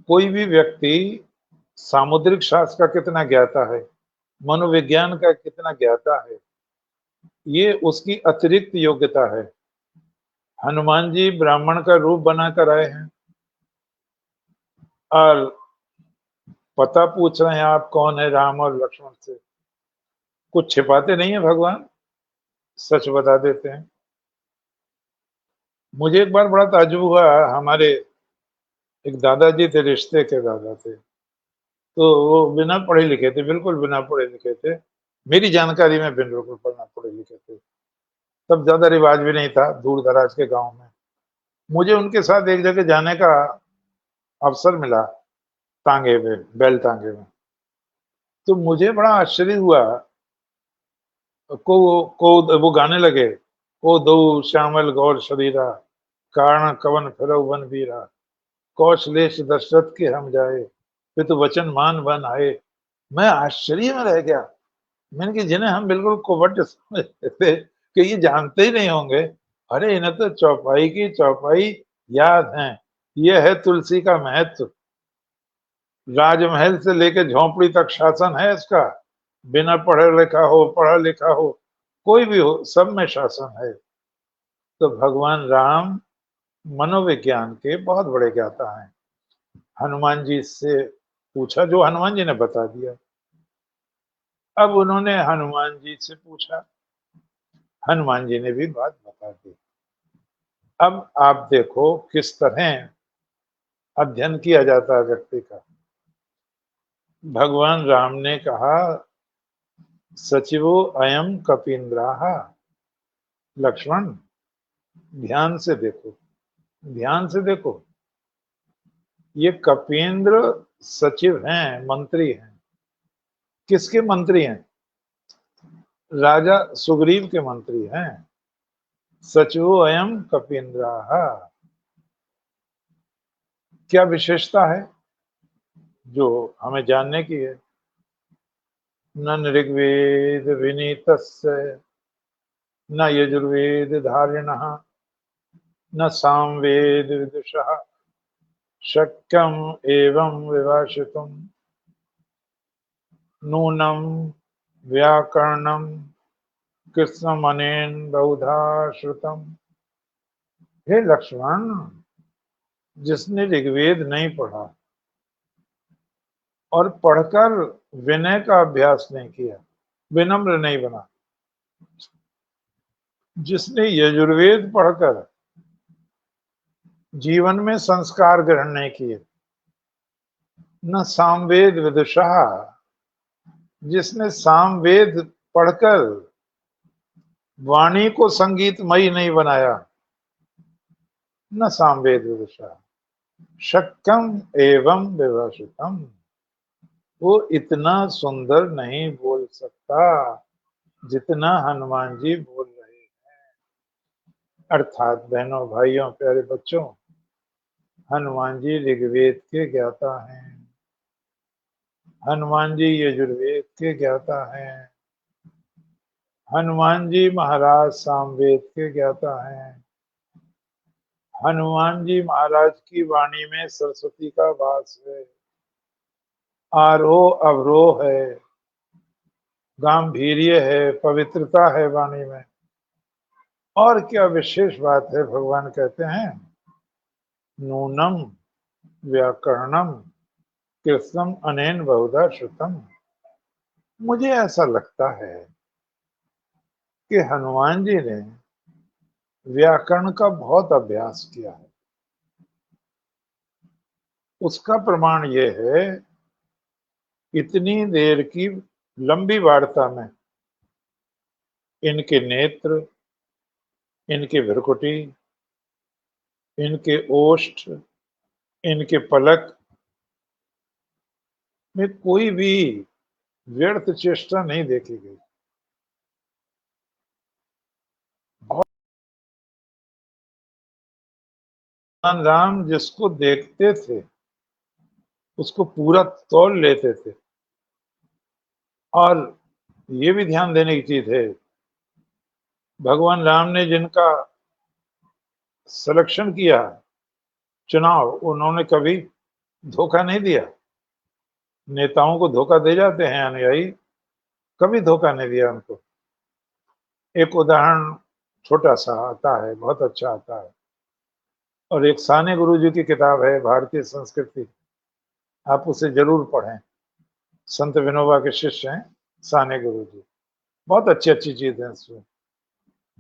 कोई भी व्यक्ति सामुद्रिक शास्त्र का कितना ज्ञाता है, मनोविज्ञान का कितना ज्ञाता है, ये उसकी अतिरिक्त योग्यता है। हनुमान जी ब्राह्मण का रूप बनाकर आए हैं और पता पूछ रहे हैं आप कौन है राम और लक्ष्मण से। कुछ छिपाते नहीं है भगवान, सच बता देते हैं। मुझे एक बार बड़ा ताज्जुब हुआ, हमारे एक दादाजी थे, रिश्ते के दादा थे, तो वो बिना पढ़े लिखे थे, बिल्कुल बिना पढ़े लिखे थे, मेरी जानकारी में बिल्कुल बिना पढ़े लिखे थे। तब ज्यादा रिवाज भी नहीं था दूर दराज के गांव में। मुझे उनके साथ एक जगह जाने का अवसर मिला, तांगे में, बैल तांगे में। तो मुझे बड़ा आश्चर्य हुआ, को वो गाने लगे, को दो श्यामल गौर शरीरा, कारण कवन फिरौ वन वीरा, कौशलेश दशरथ के हम जाए, पितु वचन मान बन आए। मैं आश्चर्य में रह गया। मैंने कि जिन्हें हम बिल्कुल कोवट समझते थे कि ये जानते ही नहीं होंगे, अरे इन्हें तो चौपाई की चौपाई याद है। ये है तुलसी का महत्व, राजमहल से लेकर झोंपड़ी तक शासन है इसका। बिना पढ़े लिखा हो, पढ़ा लिखा हो, कोई भी हो, सब में शासन है। तो भगवान राम मनोविज्ञान के बहुत बड़े ज्ञाता हैं। हनुमान जी से पूछा, जो हनुमान जी ने बता दिया। अब उन्होंने हनुमान जी से पूछा, हनुमान जी ने भी बात बता दी। अब आप देखो किस तरह अध्ययन किया जाता है व्यक्ति का। भगवान राम ने कहा, सचिवो अयम कपीन्द्राः। लक्ष्मण ध्यान से देखो, ध्यान से देखो, ये कपीन्द्र सचिव हैं, मंत्री हैं। किसके मंत्री हैं? राजा सुग्रीव के मंत्री हैं। सचिवो अयम कपीन्द्राः। क्या विशेषता है जो हमें जानने की है? न ऋग्वेद विनीतस्य न यजुर्वेद धारिणः न सामवेद विदुषः शक्यम एवं विभाषितुम नूनम व्याकरणम कृष्णमनेन बहुधा श्रुतम। हे लक्ष्मण, जिसने ऋग्वेद नहीं पढ़ा और पढ़कर विनय का अभ्यास नहीं किया, विनम्र नहीं बना, जिसने यजुर्वेद पढ़कर जीवन में संस्कार ग्रहण नहीं किए, न सामवेद विदुषा, जिसने सामवेद पढ़कर वाणी को संगीतमयी नहीं बनाया, न सामवेद विदुषा शक्यम एवं विभाषितम, वो इतना सुंदर नहीं बोल सकता जितना हनुमान जी बोल रहे हैं। अर्थात बहनों, भाइयों, प्यारे बच्चों, हनुमान जी ऋग्वेद के ज्ञाता हैं, हनुमान जी यजुर्वेद के ज्ञाता हैं, हनुमान जी महाराज सामवेद के ज्ञाता हैं, हनुमान जी महाराज की वाणी में सरस्वती का वास है, आरोह अवरोह है, गांभीर्य है, पवित्रता है वाणी में। और क्या विशेष बात है, भगवान कहते हैं नूनम व्याकरणम कृष्णम अनेन बहुधा श्रुतम। मुझे ऐसा लगता है कि हनुमान जी ने व्याकरण का बहुत अभ्यास किया है। उसका प्रमाण यह है, इतनी देर की लंबी वार्ता में इनके नेत्र, इनके भ्रुकुटी, इनके ओष्ठ, इनके पलक में कोई भी व्यर्थ चेष्टा नहीं देखी गई। भगवान राम जिसको देखते थे उसको पूरा तोल लेते थे। और ये भी ध्यान देने की चीज है, भगवान राम ने जिनका सिलेक्शन किया, चुनाव, उन्होंने कभी धोखा नहीं दिया। नेताओं को धोखा दे जाते हैं अनुयायी, कभी धोखा नहीं दिया उनको। एक उदाहरण छोटा सा आता है, बहुत अच्छा आता है, और एक साने गुरु जी की किताब है भारतीय संस्कृति, आप उसे जरूर पढ़ें। संत विनोबा के शिष्य हैं साने गुरु जी, बहुत अच्छी अच्छी चीज है इसमें,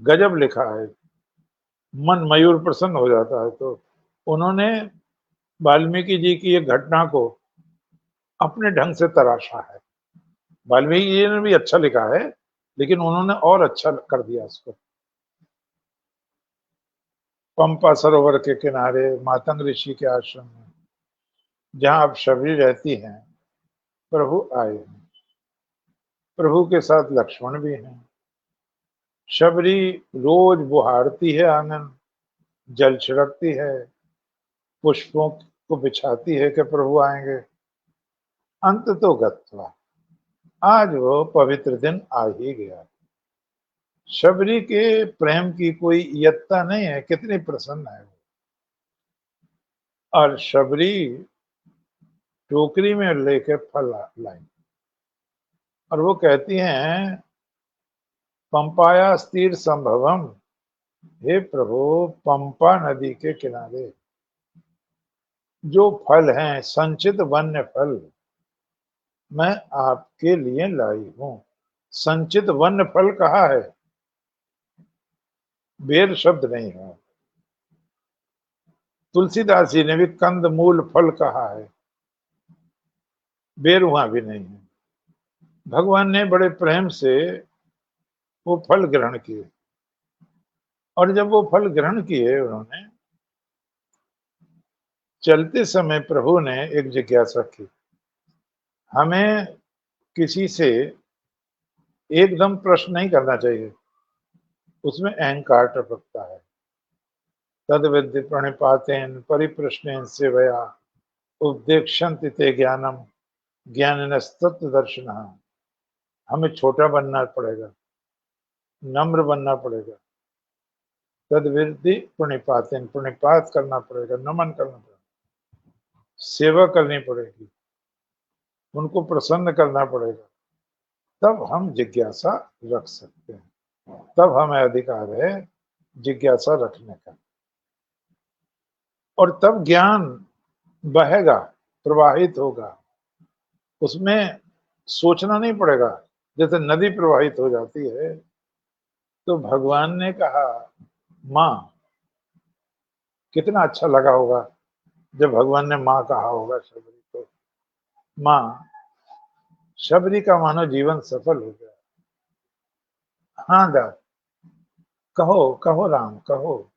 गजब लिखा है, मन मयूर प्रसन्न हो जाता है। तो उन्होंने वाल्मीकि जी की एक घटना को अपने ढंग से तराशा है। वाल्मीकि जी ने भी अच्छा लिखा है, लेकिन उन्होंने और अच्छा कर दिया उसको। पंपा सरोवर के किनारे मातंग ऋषि के आश्रम में, जहां अब शबरी रहती हैं, प्रभु आए हैं। प्रभु के साथ लक्ष्मण भी हैं। शबरी रोज बुहारती है आंगन, जल छिड़कती है, पुष्पों को बिछाती है कि प्रभु आएंगे। अंत तो गत्वा, आज वो पवित्र दिन आ ही गया। शबरी के प्रेम की कोई इयत्ता नहीं है, कितनी प्रसन्न है वो। और शबरी टोकरी में लेकर फल लाई और वो कहती हैं पंपाया स्थिर संभवम, हे प्रभु, पंपा नदी के किनारे जो फल हैं, संचित वन्य फल, मैं आपके लिए लाई हूं। संचित वन्य फल कहा है, बेर शब्द नहीं है। तुलसीदास जी ने भी कंद मूल फल कहा है, बेर वहां भी नहीं है। भगवान ने बड़े प्रेम से वो फल ग्रहण किए, और जब वो फल ग्रहण किए उन्होंने, चलते समय प्रभु ने एक जिज्ञासा की। हमें किसी से एकदम प्रश्न नहीं करना चाहिए, उसमें अहंकार टपकता है। तद विद्य प्रणिपातेन परिप्रश्नेन सेवया उपदेक्षन्ति ते ज्ञानम ज्ञानिनस्तत्त्वदर्शिनः। हमें छोटा बनना पड़ेगा, नम्र बनना पड़ेगा। तद्विधि प्रणिपातेन, प्रणिपात करना पड़ेगा, नमन करना पड़ेगा, सेवा करनी पड़ेगी, उनको प्रसन्न करना पड़ेगा, तब हम जिज्ञासा रख सकते हैं, तब हमें अधिकार है जिज्ञासा रखने का। और तब ज्ञान बहेगा, प्रवाहित होगा, उसमें सोचना नहीं पड़ेगा। जैसे नदी प्रवाहित हो जाती है, तो भगवान ने कहा माँ, कितना अच्छा लगा होगा जब भगवान ने माँ कहा होगा शबरी को। माँ, शबरी का मानो जीवन सफल हो गया। हाँ दाद, कहो कहो राम कहो,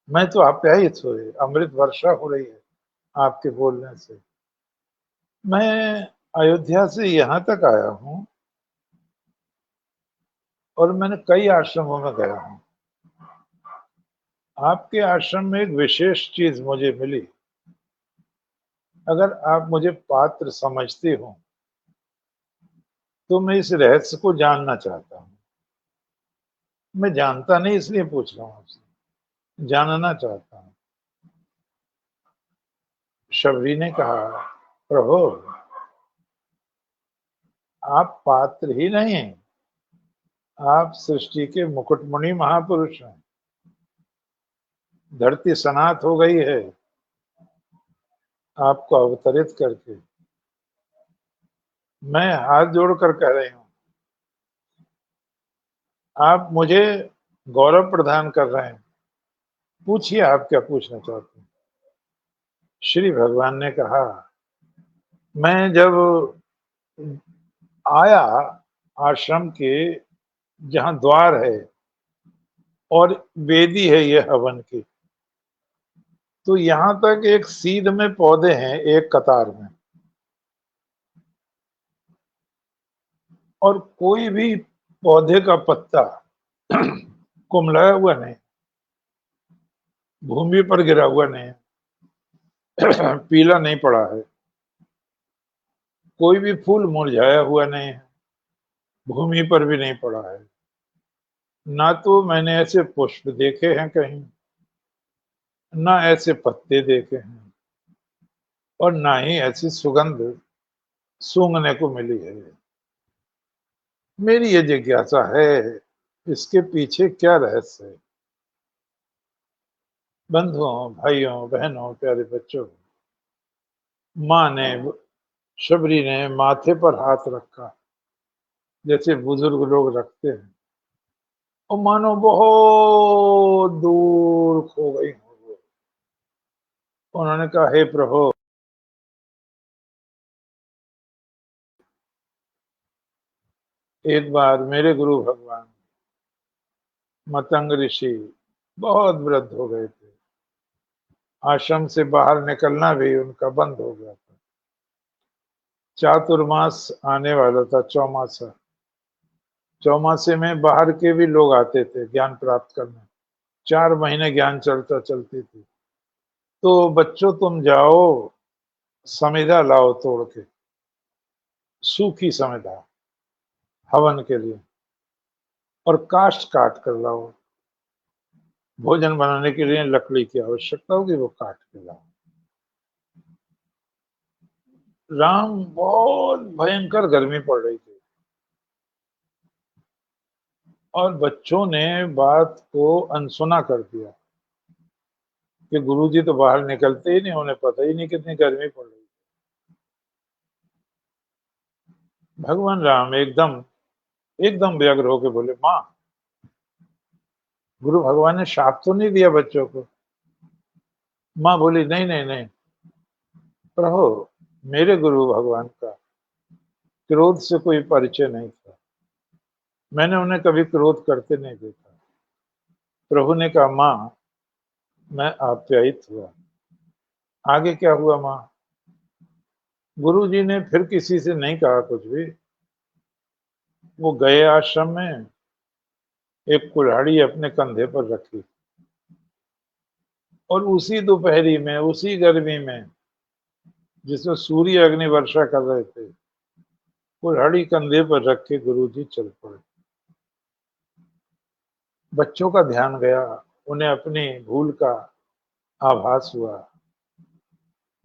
मैं तो आप्यायित हुए, अमृत वर्षा हो रही है आपके बोलने से। मैं अयोध्या से यहाँ तक आया हूँ और मैंने कई आश्रमों में गया हूँ। आपके आश्रम में एक विशेष चीज मुझे मिली। अगर आप मुझे पात्र समझते हो तो मैं इस रहस्य को जानना चाहता हूँ। मैं जानता नहीं इसलिए पूछ रहा हूँ आपसे, जानना चाहता हूँ। शबरी ने कहा, प्रभु आप पात्र ही नहीं, आप सृष्टि के मुकुटमणि महापुरुष हैं। धरती सनात हो गई है आपको अवतरित करके। मैं हाथ जोड़कर कह रही हूँ, आप मुझे गौरव प्रदान कर रहे हैं। पूछिए आप क्या पूछना चाहते हैं। श्री भगवान ने कहा, मैं जब आया आश्रम के जहाँ द्वार है और वेदी है ये हवन की, तो यहाँ तक एक सीध में पौधे हैं एक कतार में, और कोई भी पौधे का पत्ता कुमलाया हुआ नहीं, भूमि पर गिरा हुआ नहीं, पीला नहीं पड़ा है। कोई भी फूल मुरझाया हुआ नहीं है, भूमि पर भी नहीं पड़ा है। ना तो मैंने ऐसे पुष्प देखे हैं कहीं, ना ऐसे पत्ते देखे हैं, और ना ही ऐसी सुगंध सूंघने को मिली है। मेरी ये जिज्ञासा है, इसके पीछे क्या रहस्य है। बंधुओं, भाइयों, बहनों, प्यारे बच्चों, माँ ने, शबरी ने माथे पर हाथ रखा जैसे बुजुर्ग लोग रखते हैं, और मानो बहुत दूर खो गई हो वो। उन्होंने कहा, हे प्रभु, एक बार मेरे गुरु भगवान मतंग ऋषि बहुत वृद्ध हो गए थे, आश्रम से बाहर निकलना भी उनका बंद हो गया था। चातुर्मास आने वाला था, चौमासा। चौमासे में बाहर के भी लोग आते थे ज्ञान प्राप्त करने। 4 महीने ज्ञान चलती थी। तो बच्चों तुम जाओ, समिधा लाओ तोड़ के, सूखी समिधा हवन के लिए, और काष्ठ काट कर लाओ। भोजन बनाने के लिए लकड़ी की आवश्यकता होगी, वो काट के लाओ। राम, बहुत भयंकर गर्मी पड़ रही थी और बच्चों ने बात को अनसुना कर दिया कि गुरुजी तो बाहर निकलते ही नहीं, उन्हें पता ही नहीं कितनी गर्मी पड़ रही। भगवान राम एकदम एकदम व्यग्र होकर बोले, माँ, गुरु भगवान ने शाप तो नहीं दिया बच्चों को। माँ बोली, नहीं नहीं नहीं प्रभु, मेरे गुरु भगवान का क्रोध से कोई परिचय नहीं था, मैंने उन्हें कभी क्रोध करते नहीं देखा। प्रभु ने कहा, माँ, मैं आप्यायित हुआ। आगे क्या हुआ माँ? गुरु जी ने फिर किसी से नहीं कहा कुछ भी। वो गए आश्रम में, एक कुल्हाड़ी अपने कंधे पर रखी, और उसी दोपहरी में, उसी गर्मी में जिसमें सूर्य अग्नि वर्षा कर रहे थे, कुल्हाड़ी कंधे पर रख के गुरुजी चल पड़े। बच्चों का ध्यान गया, उन्हें अपनी भूल का आभास हुआ।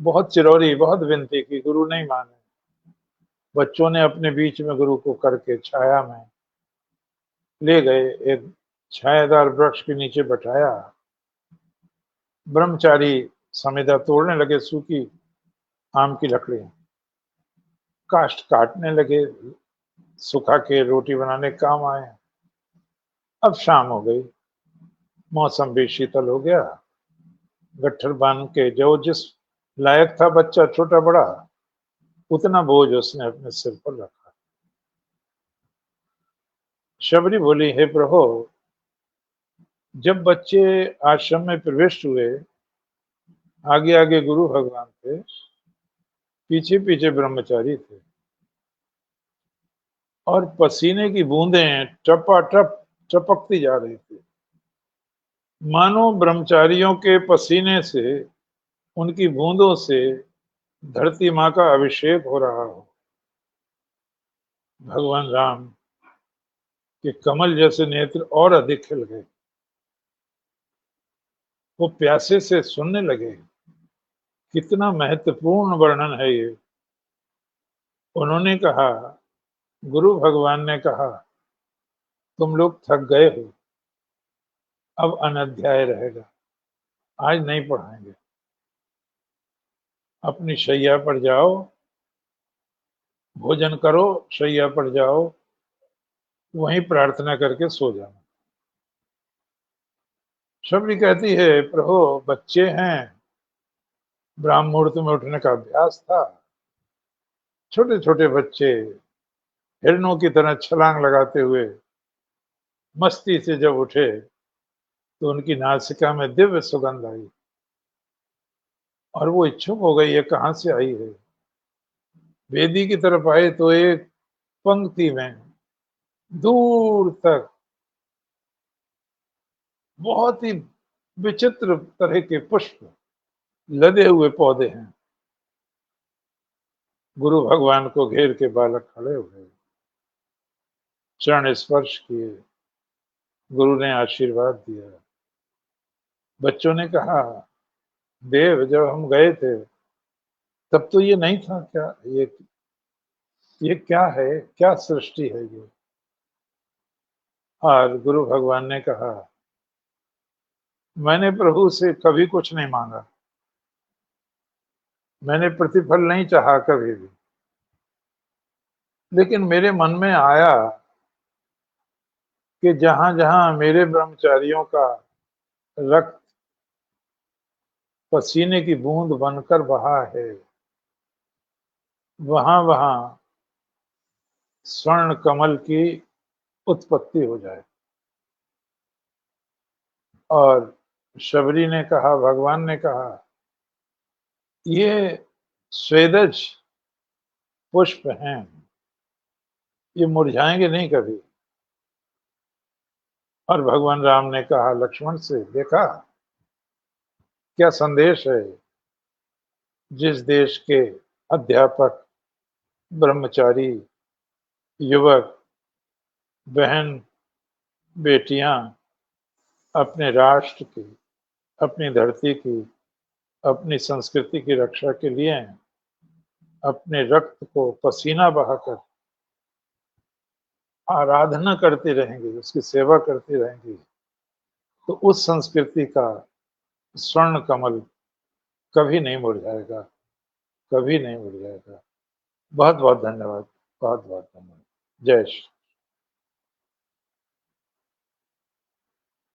बहुत चिरौरी, बहुत विनती की, गुरु नहीं माने। बच्चों ने अपने बीच में गुरु को करके छाया में ले गए, एक छायादार वृक्ष के नीचे बैठाया। ब्रह्मचारी समिधा तोड़ने लगे, सूखी आम की लकड़ियां काष्ठ काटने लगे, सुखा के रोटी बनाने काम आए। अब शाम हो गई, मौसम भी शीतल हो गया। गट्ठर बांध के जो जिस लायक था बच्चा, छोटा बड़ा, उतना बोझ उसने अपने सिर पर रखा। शबरी बोली, हे प्रभु, जब बच्चे आश्रम में प्रविष्ट हुए, आगे आगे गुरु भगवान थे, पीछे पीछे ब्रह्मचारी थे, और पसीने की बूंदें टपाटप टपकती जा रही थी, मानो ब्रह्मचारियों के पसीने से, उनकी बूंदों से धरती माँ का अभिषेक हो रहा हो। भगवान राम के कमल जैसे नेत्र और अधिक खिल गए। वो प्यासे से सुनने लगे। कितना महत्वपूर्ण वर्णन है ये। उन्होंने कहा, गुरु भगवान ने कहा, तुम लोग थक गए हो, अब अनध्याय रहेगा, आज नहीं पढ़ाएंगे, अपनी शैया पर जाओ, भोजन करो, शैया पर जाओ, वहीं प्रार्थना करके सो जाओ। शबरी कहती है, प्रभु बच्चे हैं, ब्राह्म मुहूर्त में उठने का अभ्यास था, छोटे छोटे बच्चे हिरणों की तरह छलांग लगाते हुए मस्ती से जब उठे, तो उनकी नासिका में दिव्य सुगंध आई, और वो इच्छुक हो गई, ये कहां से आई है। वेदी की तरफ आए तो एक पंक्ति में दूर तक बहुत ही विचित्र तरह के पुष्प लदे हुए पौधे हैं। गुरु भगवान को घेर के बालक खड़े हुए, चरण स्पर्श किए, गुरु ने आशीर्वाद दिया। बच्चों ने कहा, देव जब हम गए थे तब तो ये नहीं था, क्या ये क्या है, क्या सृष्टि है ये। और गुरु भगवान ने कहा, मैंने प्रभु से कभी कुछ नहीं मांगा, मैंने प्रतिफल नहीं चाहा कभी भी, लेकिन मेरे मन में आया कि जहां जहां मेरे ब्रह्मचारियों का रक्त पसीने की बूंद बनकर बहा है, वहां वहां स्वर्ण कमल की उत्पत्ति हो जाए। और शबरी ने कहा, भगवान ने कहा, ये स्वेदज पुष्प हैं, ये मुरझाएंगे नहीं कभी। और भगवान राम ने कहा लक्ष्मण से, देखा क्या संदेश है। जिस देश के अध्यापक, ब्रह्मचारी, युवक, बहन, बेटियां अपने राष्ट्र की, अपनी धरती की, अपनी संस्कृति की रक्षा के लिए अपने रक्त को पसीना बहाकर आराधना करती रहेंगी, उसकी सेवा करती रहेंगी, तो उस संस्कृति का स्वर्ण कमल कभी नहीं मुरझाएगा, कभी नहीं मुरझाएगा। बहुत बहुत धन्यवाद, बहुत बहुत धन्यवाद। जय श्री